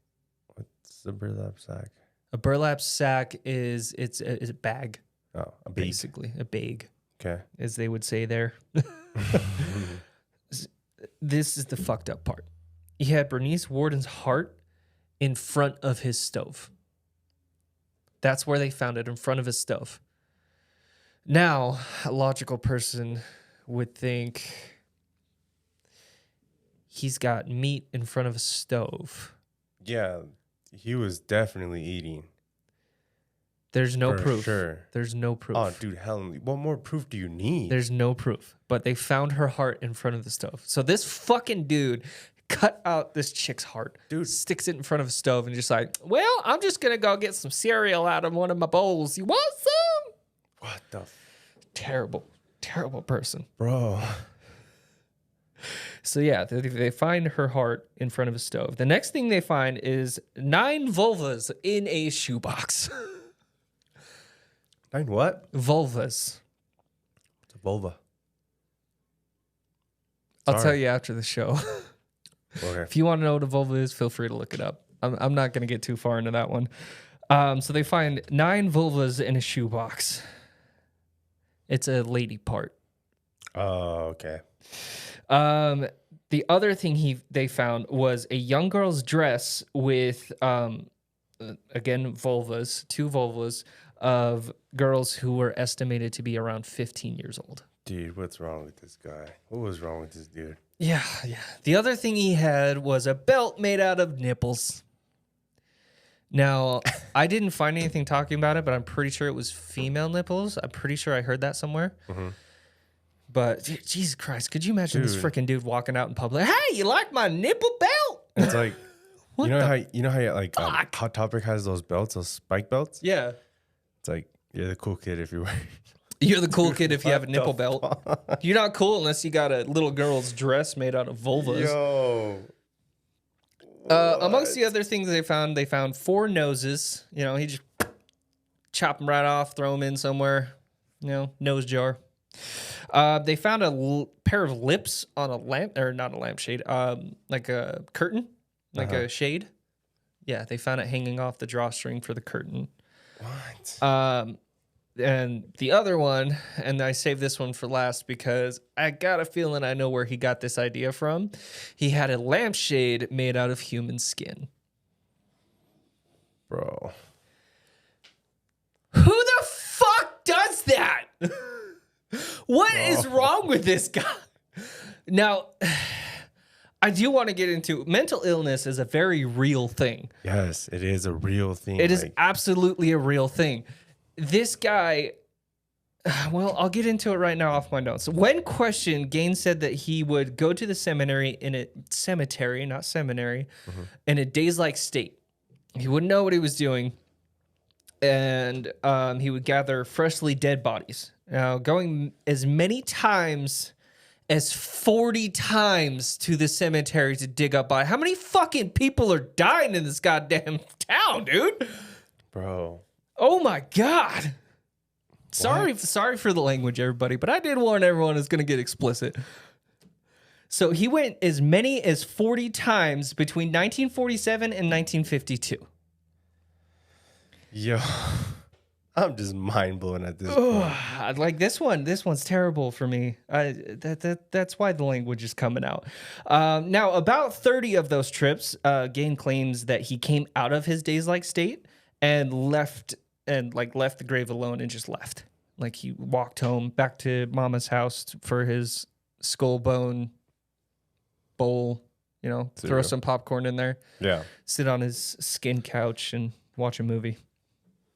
Speaker 2: What's the burlap sack?
Speaker 1: A burlap sack is a bag,
Speaker 2: Oh, a bag.
Speaker 1: basically a bag,
Speaker 2: Okay.
Speaker 1: as they would say there. This is the fucked up part. He had Bernice Warden's heart in front of his stove. That's where they found it, in front of his stove. Now, a logical person would think he's got meat in front of a stove.
Speaker 2: Yeah, he was definitely eating.
Speaker 1: There's no
Speaker 2: For
Speaker 1: proof.
Speaker 2: sure.
Speaker 1: There's no proof.
Speaker 2: Oh, dude, hell, what more proof do you need?
Speaker 1: There's no proof. But they found her heart in front of the stove. So this fucking dude cut out this chick's heart,
Speaker 2: Dude.
Speaker 1: sticks it in front of a stove, and just like, well, I'm just gonna go get some cereal out of one of my bowls. You want some?
Speaker 2: What the
Speaker 1: Terrible person.
Speaker 2: bro?
Speaker 1: So yeah, they find her heart in front of a stove. The next thing they find is 9 vulvas in a shoebox.
Speaker 2: 9 what?
Speaker 1: Vulvas.
Speaker 2: It's a vulva.
Speaker 1: I'll
Speaker 2: Sorry.
Speaker 1: tell you after the show.
Speaker 2: Okay.
Speaker 1: If you want to know what a vulva is, feel free to look it up. I'm not going to get too far into that one. So they find 9 vulvas in a shoebox. It's a lady part.
Speaker 2: Oh, okay.
Speaker 1: The other thing they found was a young girl's dress with, again, vulvas, 2 vulvas of girls who were estimated to be around 15 years old.
Speaker 2: Dude, what's wrong with this guy? What was wrong with this dude?
Speaker 1: Yeah. The other thing he had was a belt made out of nipples. Now, I didn't find anything talking about it, but I'm pretty sure it was female nipples. I'm pretty sure I heard that somewhere.
Speaker 2: Mm-hmm.
Speaker 1: But Jesus Christ, could you imagine this
Speaker 2: Dude.
Speaker 1: freaking dude walking out in public? Hey, you like my nipple belt?
Speaker 2: It's like,
Speaker 1: What
Speaker 2: you know
Speaker 1: the
Speaker 2: how like
Speaker 1: fuck?
Speaker 2: Hot Topic has those belts, those spike belts.
Speaker 1: Yeah.
Speaker 2: It's like you're the cool kid if you wear.
Speaker 1: You're the cool kid if you have a
Speaker 2: What
Speaker 1: nipple
Speaker 2: the
Speaker 1: belt.
Speaker 2: fuck?
Speaker 1: You're not cool unless you got a little girl's dress made out of vulvas.
Speaker 2: Yo.
Speaker 1: Amongst the other things they found 4 noses. You know, he just chop them right off, throw them in somewhere. You know, nose jar. They found a pair of lips on a lamp, or not a lampshade, like a curtain, like a shade. Yeah, they found it hanging off the drawstring for the curtain.
Speaker 2: What?
Speaker 1: And the other one, and I saved this one for last because I got a feeling I know where he got this idea from. He had a lampshade made out of human skin.
Speaker 2: Bro.
Speaker 1: Who the fuck does that? What is wrong with this guy? Now, I do want to get into mental illness is a very real thing.
Speaker 2: Yes, it is a real thing.
Speaker 1: It is absolutely a real thing. This guy, well, I'll get into it right now off my notes. When questioned, Gein said that he would go to the seminary, in a dazed-like state. He wouldn't know what he was doing, and he would gather freshly dead bodies. Now, going as many times as 40 times to the cemetery to dig up bodies. How many fucking people are dying in this goddamn town, dude?
Speaker 2: Bro.
Speaker 1: Oh my God. Sorry for the language, everybody, but I did warn everyone it's going to get explicit. So he went as many as 40 times between 1947 and 1952.
Speaker 2: Yo, I'm just mind blown at this point.
Speaker 1: Like this one's terrible for me. That's why the language is coming out. Now, about 30 of those trips, Gein claims that he came out of his daze-like state and left the grave alone and just left. Like he walked home back to Mama's house for his skull bone bowl, throw some popcorn in there.
Speaker 2: Yeah.
Speaker 1: Sit on his skin couch and watch a movie.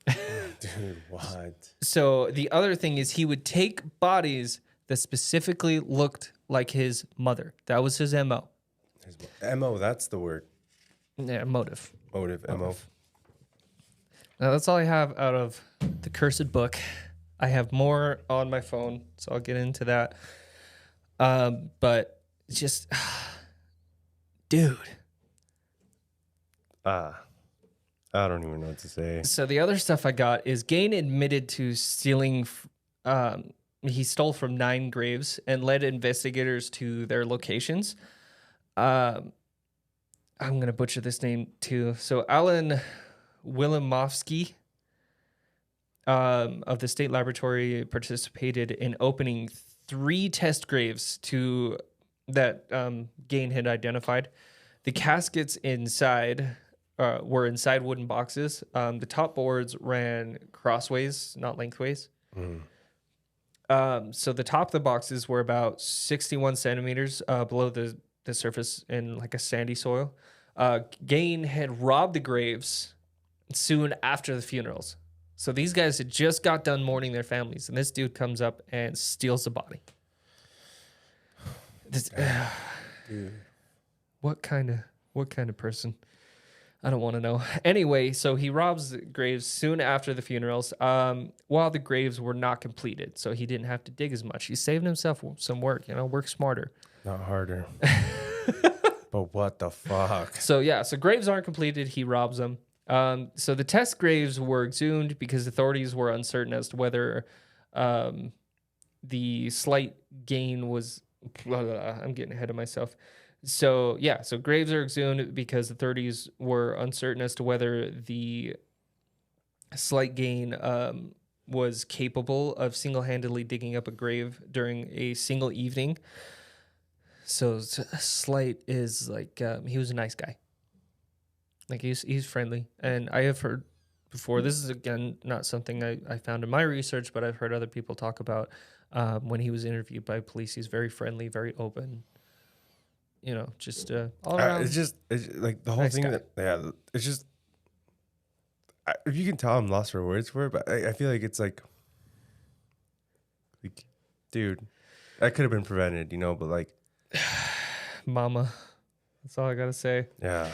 Speaker 2: Dude, what?
Speaker 1: So the other thing is he would take bodies that specifically looked like his mother. That was his MO.
Speaker 2: His MO, that's the word.
Speaker 1: Yeah, motive.
Speaker 2: Motive, MO.
Speaker 1: Now that's all I have out of the cursed book. I have more on my phone, so I'll get into that. But just, dude.
Speaker 2: I don't even know what to say.
Speaker 1: So the other stuff I got is Gein admitted to stealing. He stole from 9 graves and led investigators to their locations. I'm gonna butcher this name too. So Alan Wilimowski of the state laboratory participated in opening 3 test graves that Gein had identified. The caskets inside were inside wooden boxes. The top boards ran crossways, not lengthways. So the top of the boxes were about 61 centimeters below the surface in like a sandy soil. Gein had robbed the graves soon after the funerals. So these guys had just got done mourning their families, and this dude comes up and steals the body.
Speaker 2: Dude.
Speaker 1: What kind of person? I don't want to know. Anyway, so he robs the graves soon after the funerals, while the graves were not completed. So he didn't have to dig as much. He's saving himself some work, work smarter.
Speaker 2: Not harder. But what the fuck?
Speaker 1: So yeah, so graves aren't completed. He robs them. So the test graves were exhumed because authorities were uncertain as to whether the slight gain was... I'm getting ahead of myself. So yeah, so graves are exhumed because authorities were uncertain as to whether the slight gain was capable of single-handedly digging up a grave during a single evening. So Slight is like he was a nice guy. Like he's friendly, and I have heard before. This is again not something I found in my research, but I've heard other people talk about when he was interviewed by police. He's very friendly, very open. Just all around.
Speaker 2: It's like the whole
Speaker 1: nice
Speaker 2: thing
Speaker 1: guy.
Speaker 2: it's just. If you can tell, I'm lost for words for it, but I feel like it's like, dude, that could have been prevented, but like,
Speaker 1: Mama, that's all I gotta say.
Speaker 2: yeah.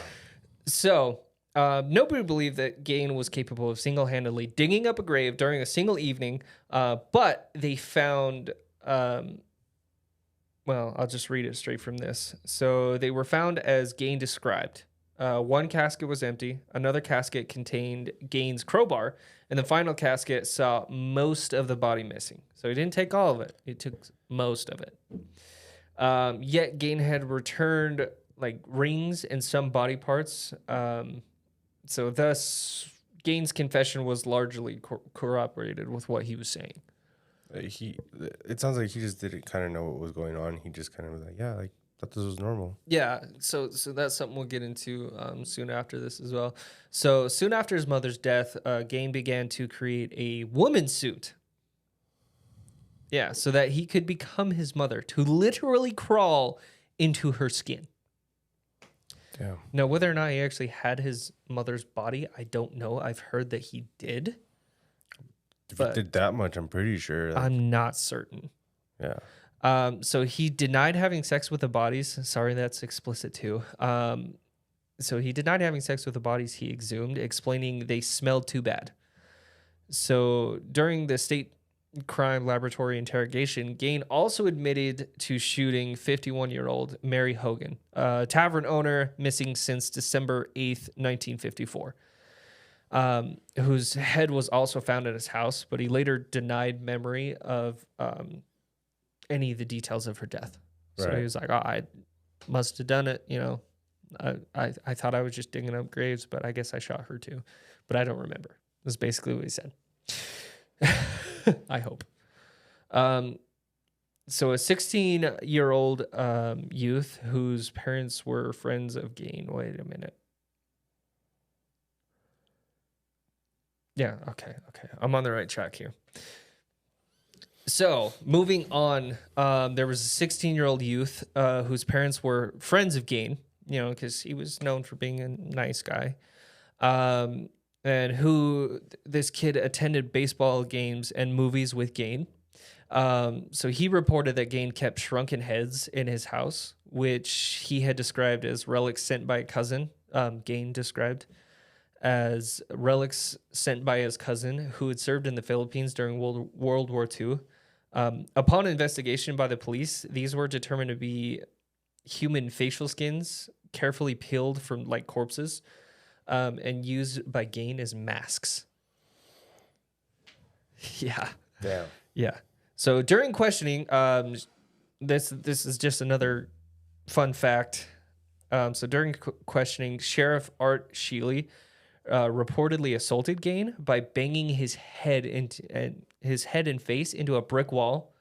Speaker 1: So, nobody believed that Gein was capable of single-handedly digging up a grave during a single evening, but they found, well, I'll just read it straight from this. So they were found as Gein described. One casket was empty, another casket contained Gein's crowbar, and the final casket saw most of the body missing. So he didn't take all of it, he took most of it. Yet Gein had returned like rings and some body parts. So thus Gain's confession was largely corroborated with what he was saying.
Speaker 2: It sounds like he just didn't kind of know what was going on. He just kind of was like, yeah, like thought this was normal.
Speaker 1: Yeah, so that's something we'll get into soon after this as well. So soon after his mother's death, Gein began to create a woman suit. Yeah, so that he could become his mother, to literally crawl into her skin.
Speaker 2: Damn.
Speaker 1: Now, whether or not he actually had his mother's body, I don't know. I've heard that he did.
Speaker 2: If he did that much, I'm pretty sure. Like,
Speaker 1: I'm not certain.
Speaker 2: Yeah.
Speaker 1: So he denied having sex with the bodies. Sorry, that's explicit too. So he denied having sex with the bodies he exhumed, explaining they smelled too bad. So during the state crime laboratory interrogation, Gein also admitted to shooting 51-year-old Mary Hogan, a tavern owner missing since December 8th, 1954, whose head was also found at his house, but he later denied memory of any of the details of her death. So
Speaker 2: Right.
Speaker 1: he was like, oh, I must have done it. You know, I thought I was just digging up graves, but I guess I shot her too. But I don't remember. That's basically what he said. I hope. So a 16-year-old youth whose parents were friends of Gein. Wait a minute. Yeah, okay. I'm on the right track here. So moving on, there was a 16-year-old youth whose parents were friends of Gein, you know, because he was known for being a nice guy. And who this kid attended baseball games and movies with Gein. So he reported that Gein kept shrunken heads in his house, which he had described as relics sent by a cousin. Gein described as relics sent by his cousin who had served in the Philippines during World War II. Upon investigation by the police, these were determined to be human facial skins, carefully peeled from like corpses. And used by Gein as masks. Yeah.
Speaker 2: Damn.
Speaker 1: Yeah. So during questioning, this is just another fun fact. So during questioning, Sheriff Art Sheely reportedly assaulted Gein by banging his head and face into a brick wall.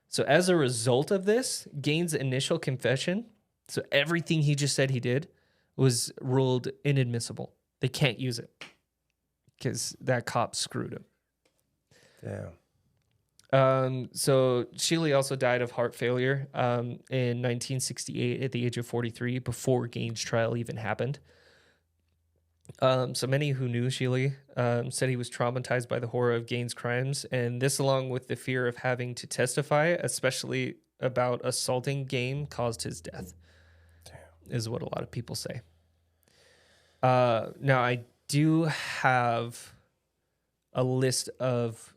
Speaker 1: So as a result of this, Gain's initial confession, so everything he just said he did, was ruled inadmissible. They can't use it because that cop screwed him.
Speaker 2: Damn.
Speaker 1: So Sheely also died of heart failure in 1968 at the age of 43, before Gein's trial even happened. So many who knew Sheely said he was traumatized by the horror of Gein's crimes, and this, along with the fear of having to testify, especially about assaulting Gein, caused his death. Is what a lot of people say. Now, I do have a list of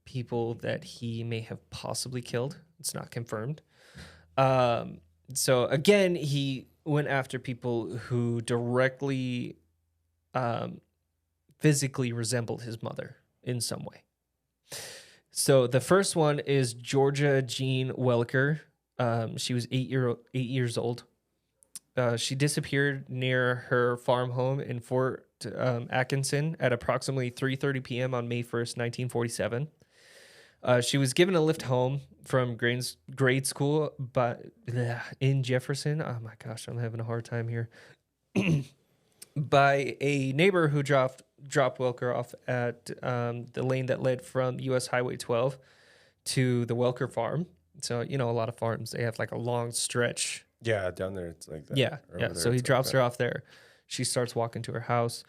Speaker 1: people that he may have possibly killed. It's not confirmed. So, again, he went after people who directly physically resembled his mother in some way. So, the first one is Georgia Jean Welker. She was 8 years old. She disappeared near her farm home in Fort Atkinson at approximately 3:30 p.m. on May 1st, 1947. She was given a lift home from grade school in Jefferson. Oh my gosh, I'm having a hard time here. By a neighbor who dropped Welker off at the lane that led from U.S. Highway 12 to the Welker farm. So, you know, a lot of farms, they have like a long stretch.
Speaker 2: Yeah, down there it's like that.
Speaker 1: Yeah. So he drops her off there. She starts walking to her house.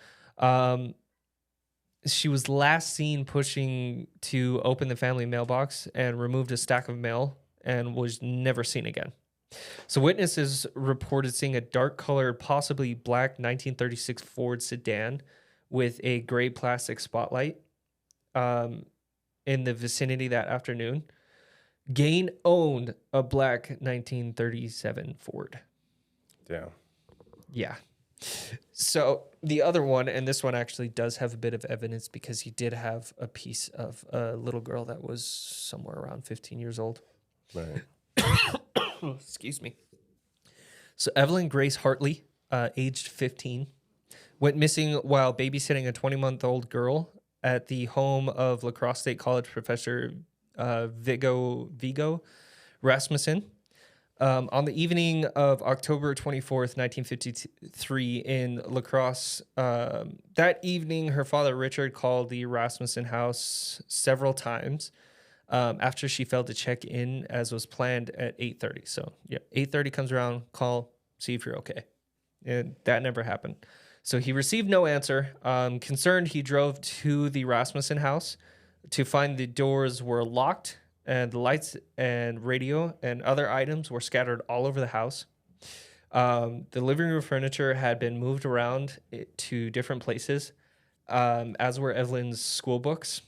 Speaker 1: She was last seen pushing to open the family mailbox and removed a stack of mail, and was never seen again. So witnesses reported seeing a dark-colored, possibly black 1936 Ford sedan with a gray plastic spotlight in the vicinity that afternoon. Gein owned a black 1937 Ford.
Speaker 2: Damn.
Speaker 1: Yeah. So the other one, and this one actually does have a bit of evidence because he did have a piece of a little girl that was somewhere around 15 years old.
Speaker 2: Right.
Speaker 1: Excuse me. So Evelyn Grace Hartley, aged 15. went missing while babysitting a 20-month-old girl at the home of La Crosse State College professor Viggo Rasmussen. On the evening of October 24th, 1953, in La Crosse, that evening, her father, Richard, called the Rasmussen house several times after she failed to check in as was planned at 8:30. So, yeah, 8:30 comes around, call, see if you're okay. And that never happened. So he received no answer. Concerned, he drove to the Rasmussen house to find the doors were locked and the lights and radio and other items were scattered all over the house. The living room furniture had been moved around to different places, as were Evelyn's school books.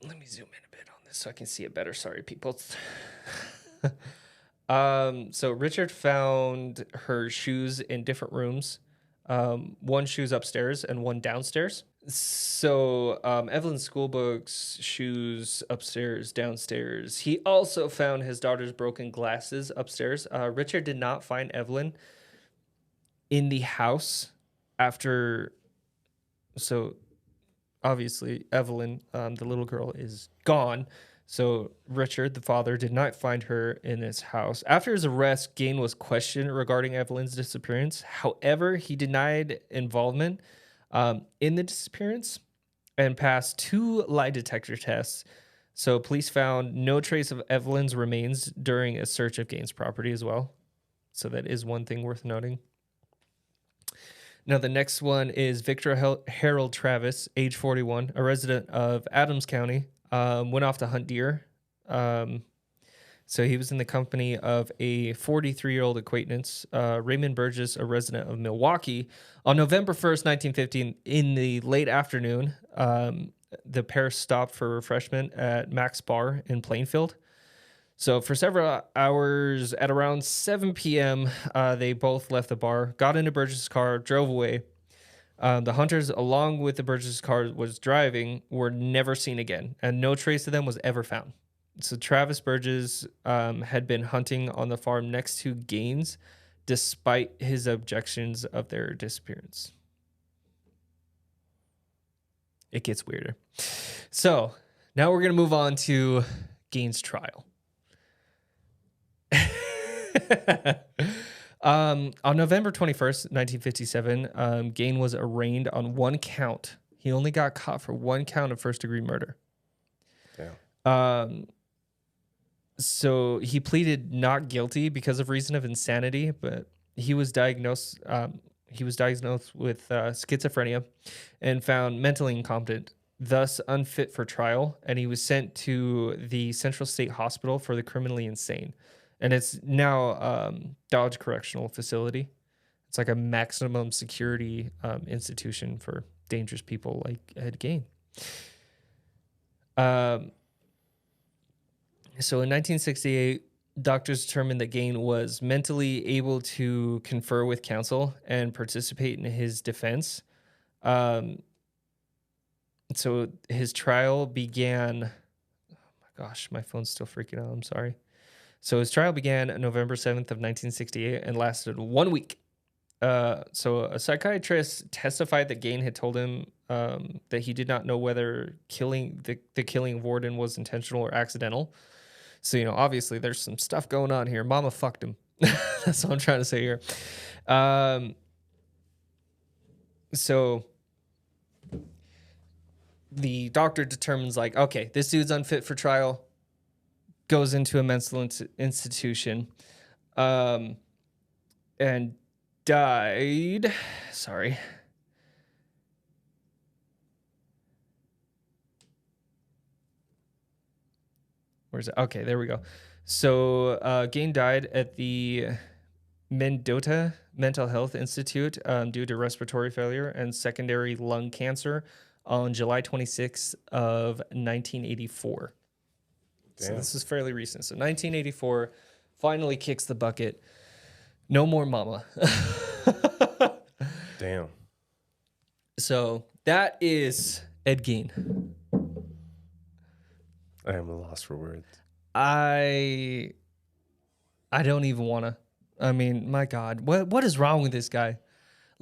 Speaker 1: Let me zoom in a bit on this so I can see it better. Sorry, people. So Richard found her shoes in different rooms. One shoe's upstairs and one downstairs. So Evelyn's school books, shoes upstairs, downstairs. He also found his daughter's broken glasses upstairs. Richard did not find Evelyn in the house after. So obviously Evelyn, the little girl, is gone. So Richard, the father, did not find her in his house. After his arrest, Gein was questioned regarding Evelyn's disappearance. However, he denied involvement in the disappearance and passed 2 lie detector tests. So police found no trace of Evelyn's remains during a search of Gein's property as well. So that is one thing worth noting. Now, the next one is Victor Harold Travis, age 41, a resident of Adams County. Went off to hunt deer. So he was in the company of a 43-year-old acquaintance, Raymond Burgess, a resident of Milwaukee. On November 1st, 1950, in the late afternoon, the pair stopped for refreshment at Mac's Bar in Plainfield. So for several hours, at around 7 p.m., they both left the bar, got into Burgess' car, drove away. The hunters, along with the Burgess car was driving, were never seen again, and no trace of them was ever found. So Travis Burgess had been hunting on the farm next to Gein's, despite his objections of their disappearance. It gets weirder. So now we're going to move on to Gein's trial. On November 21st, 1957, Gein was arraigned on 1 count. He only got caught for 1 count of first-degree murder. Damn. So he pleaded not guilty because of reason of insanity, but he was diagnosed. He was diagnosed with schizophrenia and found mentally incompetent, thus unfit for trial. And he was sent to the Central State Hospital for the criminally insane. And it's now Dodge Correctional Facility. It's like a maximum security institution for dangerous people like Ed Gein. So in 1968, doctors determined that Gein was mentally able to confer with counsel and participate in his defense. So his trial began. Oh my gosh, my phone's still freaking out. I'm sorry. So his trial began November 7th of 1968 and lasted 1 week. So a psychiatrist testified that Gein had told him that he did not know whether the killing of Warden was intentional or accidental. So, obviously there's some stuff going on here. Mama fucked him. That's what I'm trying to say here. So the doctor determines okay, this dude's unfit for trial. Goes into a mental institution and died. Sorry. Where's it? Okay, there we go. So Gein died at the Mendota Mental Health Institute due to respiratory failure and secondary lung cancer on July 26th of 1984. Damn. So this is fairly recent. So 1984 finally kicks the bucket. No more mama.
Speaker 2: Damn.
Speaker 1: So that is Ed Gein.
Speaker 2: I am lost for words.
Speaker 1: I don't even want to. I mean, my God, what is wrong with this guy?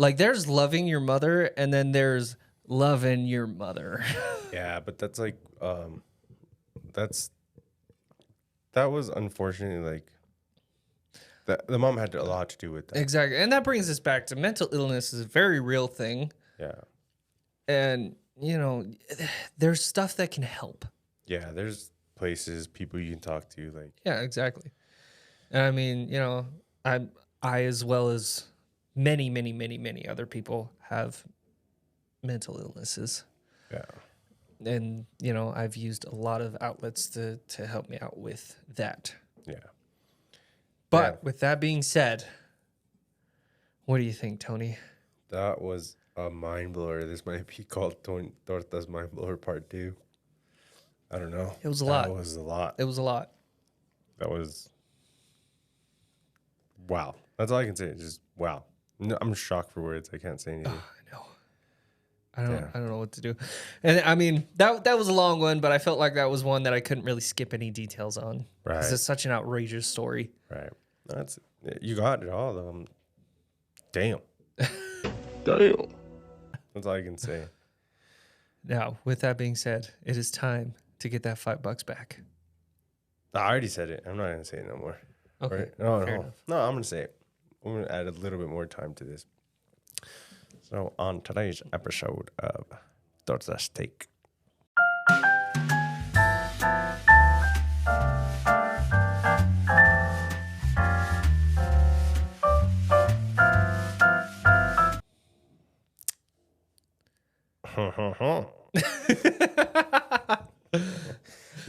Speaker 1: Like there's loving your mother and then there's loving your mother.
Speaker 2: Yeah, but that's like that was unfortunately like the mom had a lot to do with that.
Speaker 1: Exactly. And that brings us back to mental illness is a very real thing.
Speaker 2: Yeah.
Speaker 1: And, you know, there's stuff that can help.
Speaker 2: Yeah, there's places, people you can talk to, like.
Speaker 1: Yeah, exactly. And I mean, you know, I as well as many other people have mental illnesses.
Speaker 2: Yeah.
Speaker 1: And, you know, I've used a lot of outlets to help me out with that.
Speaker 2: Yeah.
Speaker 1: But with that being said, what do you think, Tony?
Speaker 2: That was a mind blower. This might be called Torta's Mind Blower Part 2. I don't know.
Speaker 1: It was a lot.
Speaker 2: That was a lot.
Speaker 1: It was a lot.
Speaker 2: That was wow. That's all I can say. Just wow. No, I'm shocked for words. I can't say anything.
Speaker 1: I know. I don't know what to do. And I mean, that was a long one, but I felt like that was one that I couldn't really skip any details on.
Speaker 2: Right.
Speaker 1: Because it's such an outrageous story.
Speaker 2: Right. You got it all though. Damn.
Speaker 4: Damn.
Speaker 2: That's all I can say.
Speaker 1: Now, with that being said, it is time to get that $5 back.
Speaker 2: I already said it. I'm not gonna say it no more.
Speaker 1: Okay.
Speaker 2: Right? No,
Speaker 1: fair
Speaker 2: no.
Speaker 1: enough.
Speaker 2: No, I'm gonna say it. I'm gonna add a little bit more time to this. So on today's episode of Torta's Take.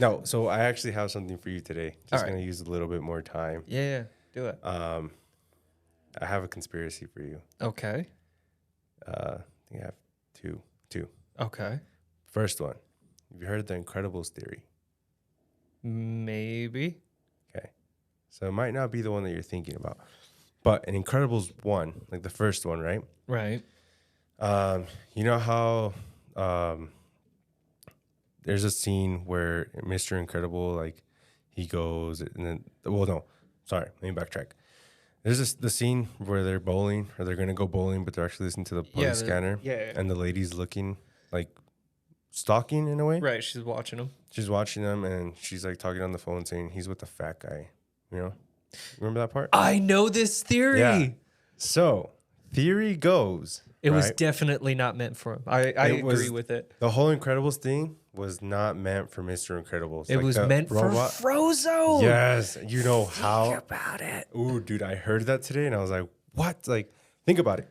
Speaker 2: No, so I actually have something for you today. Just gonna use a little bit more time.
Speaker 1: Yeah, do it.
Speaker 2: I have a conspiracy for you.
Speaker 1: Okay.
Speaker 2: I think I have two.
Speaker 1: Okay.
Speaker 2: First one. Have you heard of the Incredibles theory?
Speaker 1: Maybe.
Speaker 2: Okay. So it might not be the one that you're thinking about. But in Incredibles 1, like the first one, right?
Speaker 1: Right.
Speaker 2: You know how there's a scene where Mr. Incredible, like, he goes and then, well, no, sorry, let me backtrack. There's the scene where they're bowling, or they're going to go bowling, but they're actually listening to the police scanner.
Speaker 1: Yeah.
Speaker 2: And the lady's looking, like, stalking in a way.
Speaker 1: Right, she's watching them.
Speaker 2: She's watching them, and she's, like, talking on the phone saying, he's with the fat guy, you know? Remember that part?
Speaker 1: I know this theory.
Speaker 2: Yeah. So, theory goes...
Speaker 1: It was definitely not meant for him. I agree with it.
Speaker 2: The whole Incredibles thing was not meant for Mr. Incredibles.
Speaker 1: It was meant for Frozo.
Speaker 2: Yes. You know how.
Speaker 1: Think about it.
Speaker 2: Ooh, dude, I heard that today and I was like, what? Like, think about it.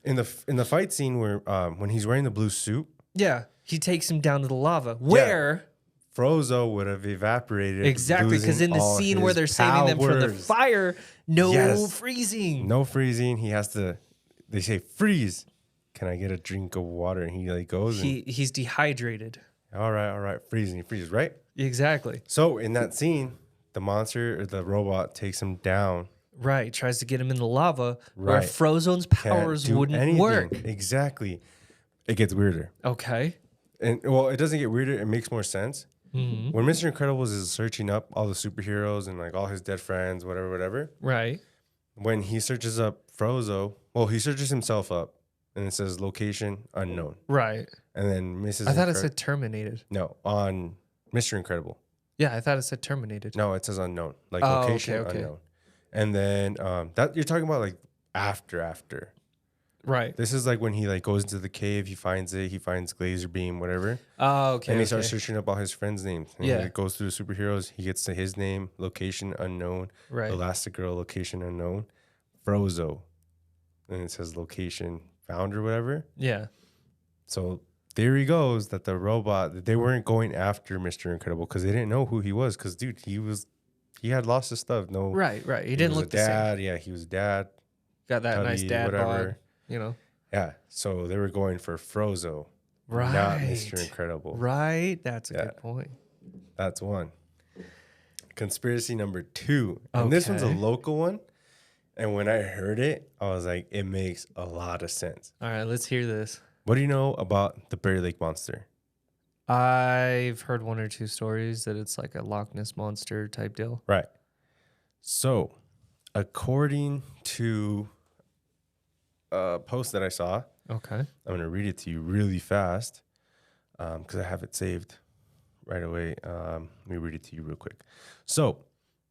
Speaker 2: In the fight scene where when he's wearing the blue suit.
Speaker 1: Yeah. He takes him down to the lava. Where
Speaker 2: Frozo would have evaporated.
Speaker 1: Exactly, because in the scene where they're saving them from the fire, freezing.
Speaker 2: No freezing. He has to. They say, freeze. Can I get a drink of water? And he like goes.
Speaker 1: He's dehydrated.
Speaker 2: All right. Freezing. He freezes, right?
Speaker 1: Exactly.
Speaker 2: So in that scene, the monster or the robot takes him down.
Speaker 1: Right. Tries to get him in the lava where
Speaker 2: Right.
Speaker 1: Frozo's powers wouldn't work.
Speaker 2: Exactly. It gets weirder.
Speaker 1: Okay.
Speaker 2: And well, it doesn't get weirder. It makes more sense.
Speaker 1: Mm-hmm.
Speaker 2: When Mr. Incredibles is searching up all the superheroes and like all his dead friends, whatever.
Speaker 1: Right.
Speaker 2: When he searches up Frozo, well, he searches himself up and it says location unknown.
Speaker 1: Right.
Speaker 2: And then Mrs.
Speaker 1: I thought it said terminated.
Speaker 2: No, on Mr. Incredible.
Speaker 1: Yeah, I thought it said terminated.
Speaker 2: No, it says unknown. Like location unknown. And then that you're talking about like after.
Speaker 1: Right.
Speaker 2: This is like when he like goes into the cave, he finds laser beam, whatever.
Speaker 1: Oh, okay.
Speaker 2: And he starts searching up all his friends' names. And
Speaker 1: Yeah.
Speaker 2: he goes through the superheroes. He gets to his name, location unknown.
Speaker 1: Right.
Speaker 2: Elastigirl, location unknown. Frozo. And it says location found or whatever.
Speaker 1: Yeah.
Speaker 2: So theory goes that the robot, they weren't going after Mr. Incredible because they didn't know who he was. Because dude, he had lost his stuff. No.
Speaker 1: Right. He didn't look the same.
Speaker 2: Dad. Yeah, he was a dad.
Speaker 1: Got that
Speaker 2: Tubby,
Speaker 1: nice dad bod, you know.
Speaker 2: Yeah. So they were going for Frozo.
Speaker 1: Right.
Speaker 2: Not Mr. Incredible.
Speaker 1: Right. That's a good point.
Speaker 2: That's one. Conspiracy number 2. And this one's a local one. And when I heard it, I was like, it makes a lot of sense.
Speaker 1: All right, let's hear this.
Speaker 2: What do you know about the Berry Lake Monster?
Speaker 1: I've heard one or two stories that it's like a Loch Ness Monster type deal.
Speaker 2: Right. So, according to post that I saw.
Speaker 1: Okay.
Speaker 2: I'm going to read it to you really fast because I have it saved right away. Let me read it to you real quick. So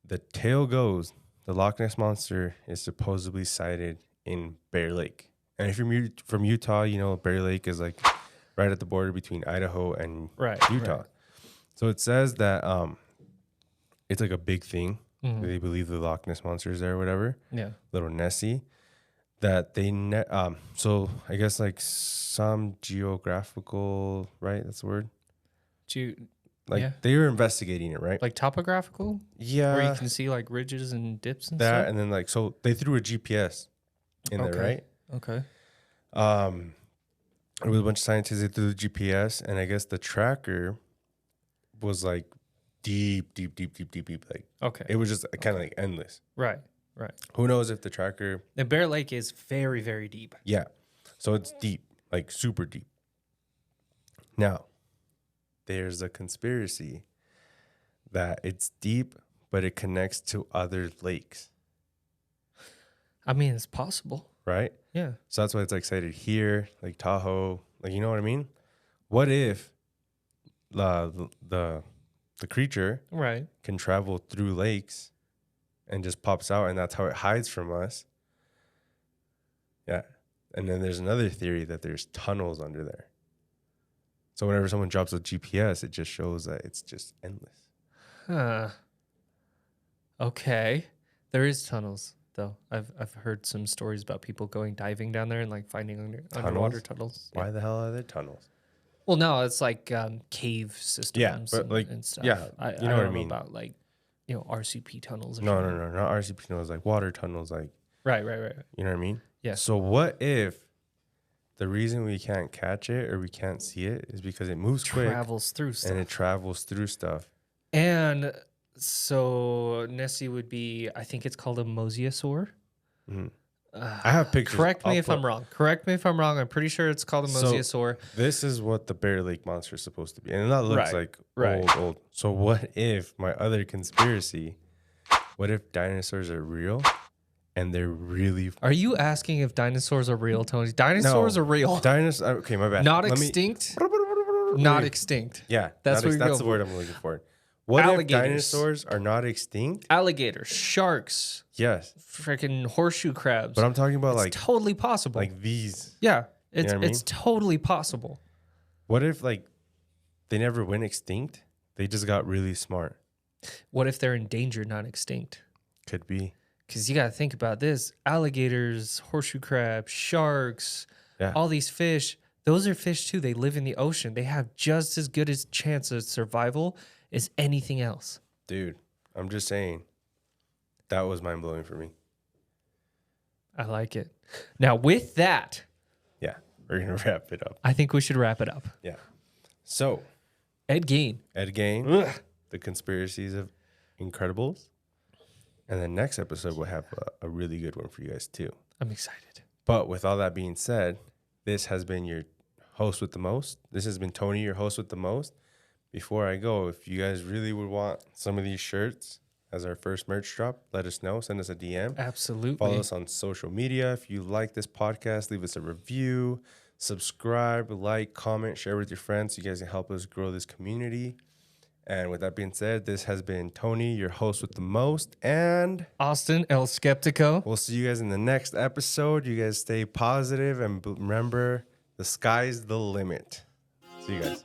Speaker 2: the tale goes, the Loch Ness Monster is supposedly sighted in Bear Lake. And if you're from Utah, you know Bear Lake is like right at the border between Idaho and Utah. Right. So it says that it's like a big thing. They believe the Loch Ness Monster is there or whatever. Yeah. Little Nessie. That they so I guess like some geographical, right? That's the word. They were investigating it, right?
Speaker 1: Like topographical?
Speaker 2: Yeah.
Speaker 1: Where you can see like ridges and dips and
Speaker 2: that,
Speaker 1: stuff.
Speaker 2: And then like so they threw a GPS in there, right?
Speaker 1: Okay.
Speaker 2: It was a bunch of scientists that threw the GPS, and I guess the tracker was like deep. Like it was just kind of like endless.
Speaker 1: Right.
Speaker 2: Who knows if the tracker...
Speaker 1: The Bear Lake is very, very deep.
Speaker 2: Yeah. So it's deep, like super deep. Now, there's a conspiracy that it's deep, but it connects to other lakes.
Speaker 1: I mean, it's possible.
Speaker 2: Right?
Speaker 1: Yeah.
Speaker 2: So that's why it's like sighted here, like Tahoe. Like, you know what I mean? What if the creature can travel through lakes and just pops out, and that's how it hides from us? Yeah. And then there's another theory that there's tunnels under there. So whenever someone drops a GPS, it just shows that it's just endless.
Speaker 1: Huh. Okay. There is tunnels, though. I've heard some stories about people going diving down there and like finding underwater tunnels.
Speaker 2: Why the hell are there tunnels?
Speaker 1: Well, no, it's like cave systems and stuff.
Speaker 2: Yeah,
Speaker 1: you know what I mean? About like, RCP tunnels.
Speaker 2: No, not RCP tunnels, like water tunnels, like...
Speaker 1: Right.
Speaker 2: You know what I mean?
Speaker 1: Yeah.
Speaker 2: So what if the reason we can't catch it or we can't see it is because it moves quick.
Speaker 1: Travels through stuff.
Speaker 2: And it travels through stuff.
Speaker 1: And so Nessie would be, I think it's called a mosasaur.
Speaker 2: Mm-hmm. I have pictures.
Speaker 1: Correct me if I'm wrong. I'm pretty sure it's called a mosasaur.
Speaker 2: This is what the Bear Lake Monster is supposed to be. And that looks like old. So what if my other conspiracy, what if dinosaurs are real and they're really...
Speaker 1: Are you asking if dinosaurs are real, Tony? Dinosaurs are real.
Speaker 2: Okay, my bad.
Speaker 1: Not extinct. Not extinct.
Speaker 2: Yeah,
Speaker 1: that's
Speaker 2: the word I'm looking for. What if dinosaurs are not extinct?
Speaker 1: Alligators, sharks.
Speaker 2: Yes.
Speaker 1: Freaking horseshoe crabs.
Speaker 2: But I'm talking about
Speaker 1: it's totally possible.
Speaker 2: Like these.
Speaker 1: Yeah, it's totally possible.
Speaker 2: What if like they never went extinct? They just got really smart.
Speaker 1: What if they're endangered, not extinct?
Speaker 2: Could be.
Speaker 1: Because you got to think about this. Alligators, horseshoe crabs, sharks, all these fish. Those are fish too. They live in the ocean. They have just as good a chance of survival as anything else.
Speaker 2: Dude, I'm just saying. That was mind-blowing for me.
Speaker 1: I like it. Now, with that...
Speaker 2: Yeah, we're going to wrap it up.
Speaker 1: I think we should wrap it up.
Speaker 2: Yeah. So...
Speaker 1: Ed Gein.
Speaker 2: The Conspiracies of Incredibles. And the next episode will have a really good one for you guys, too.
Speaker 1: I'm excited.
Speaker 2: But with all that being said, this has been your host with the most. This has been Tony, your host with the most. Before I go, if you guys really would want some of these shirts as our first merch drop, let us know. Send us a DM.
Speaker 1: Absolutely.
Speaker 2: Follow us on social media. If you like this podcast, leave us a review, subscribe, like, comment, share with your friends so you guys can help us grow this community. And with that being said, this has been Tony, your host with the most, and
Speaker 1: Austin, El Skeptico.
Speaker 2: We'll see you guys in the next episode. You guys stay positive and remember, the sky's the limit. See you guys.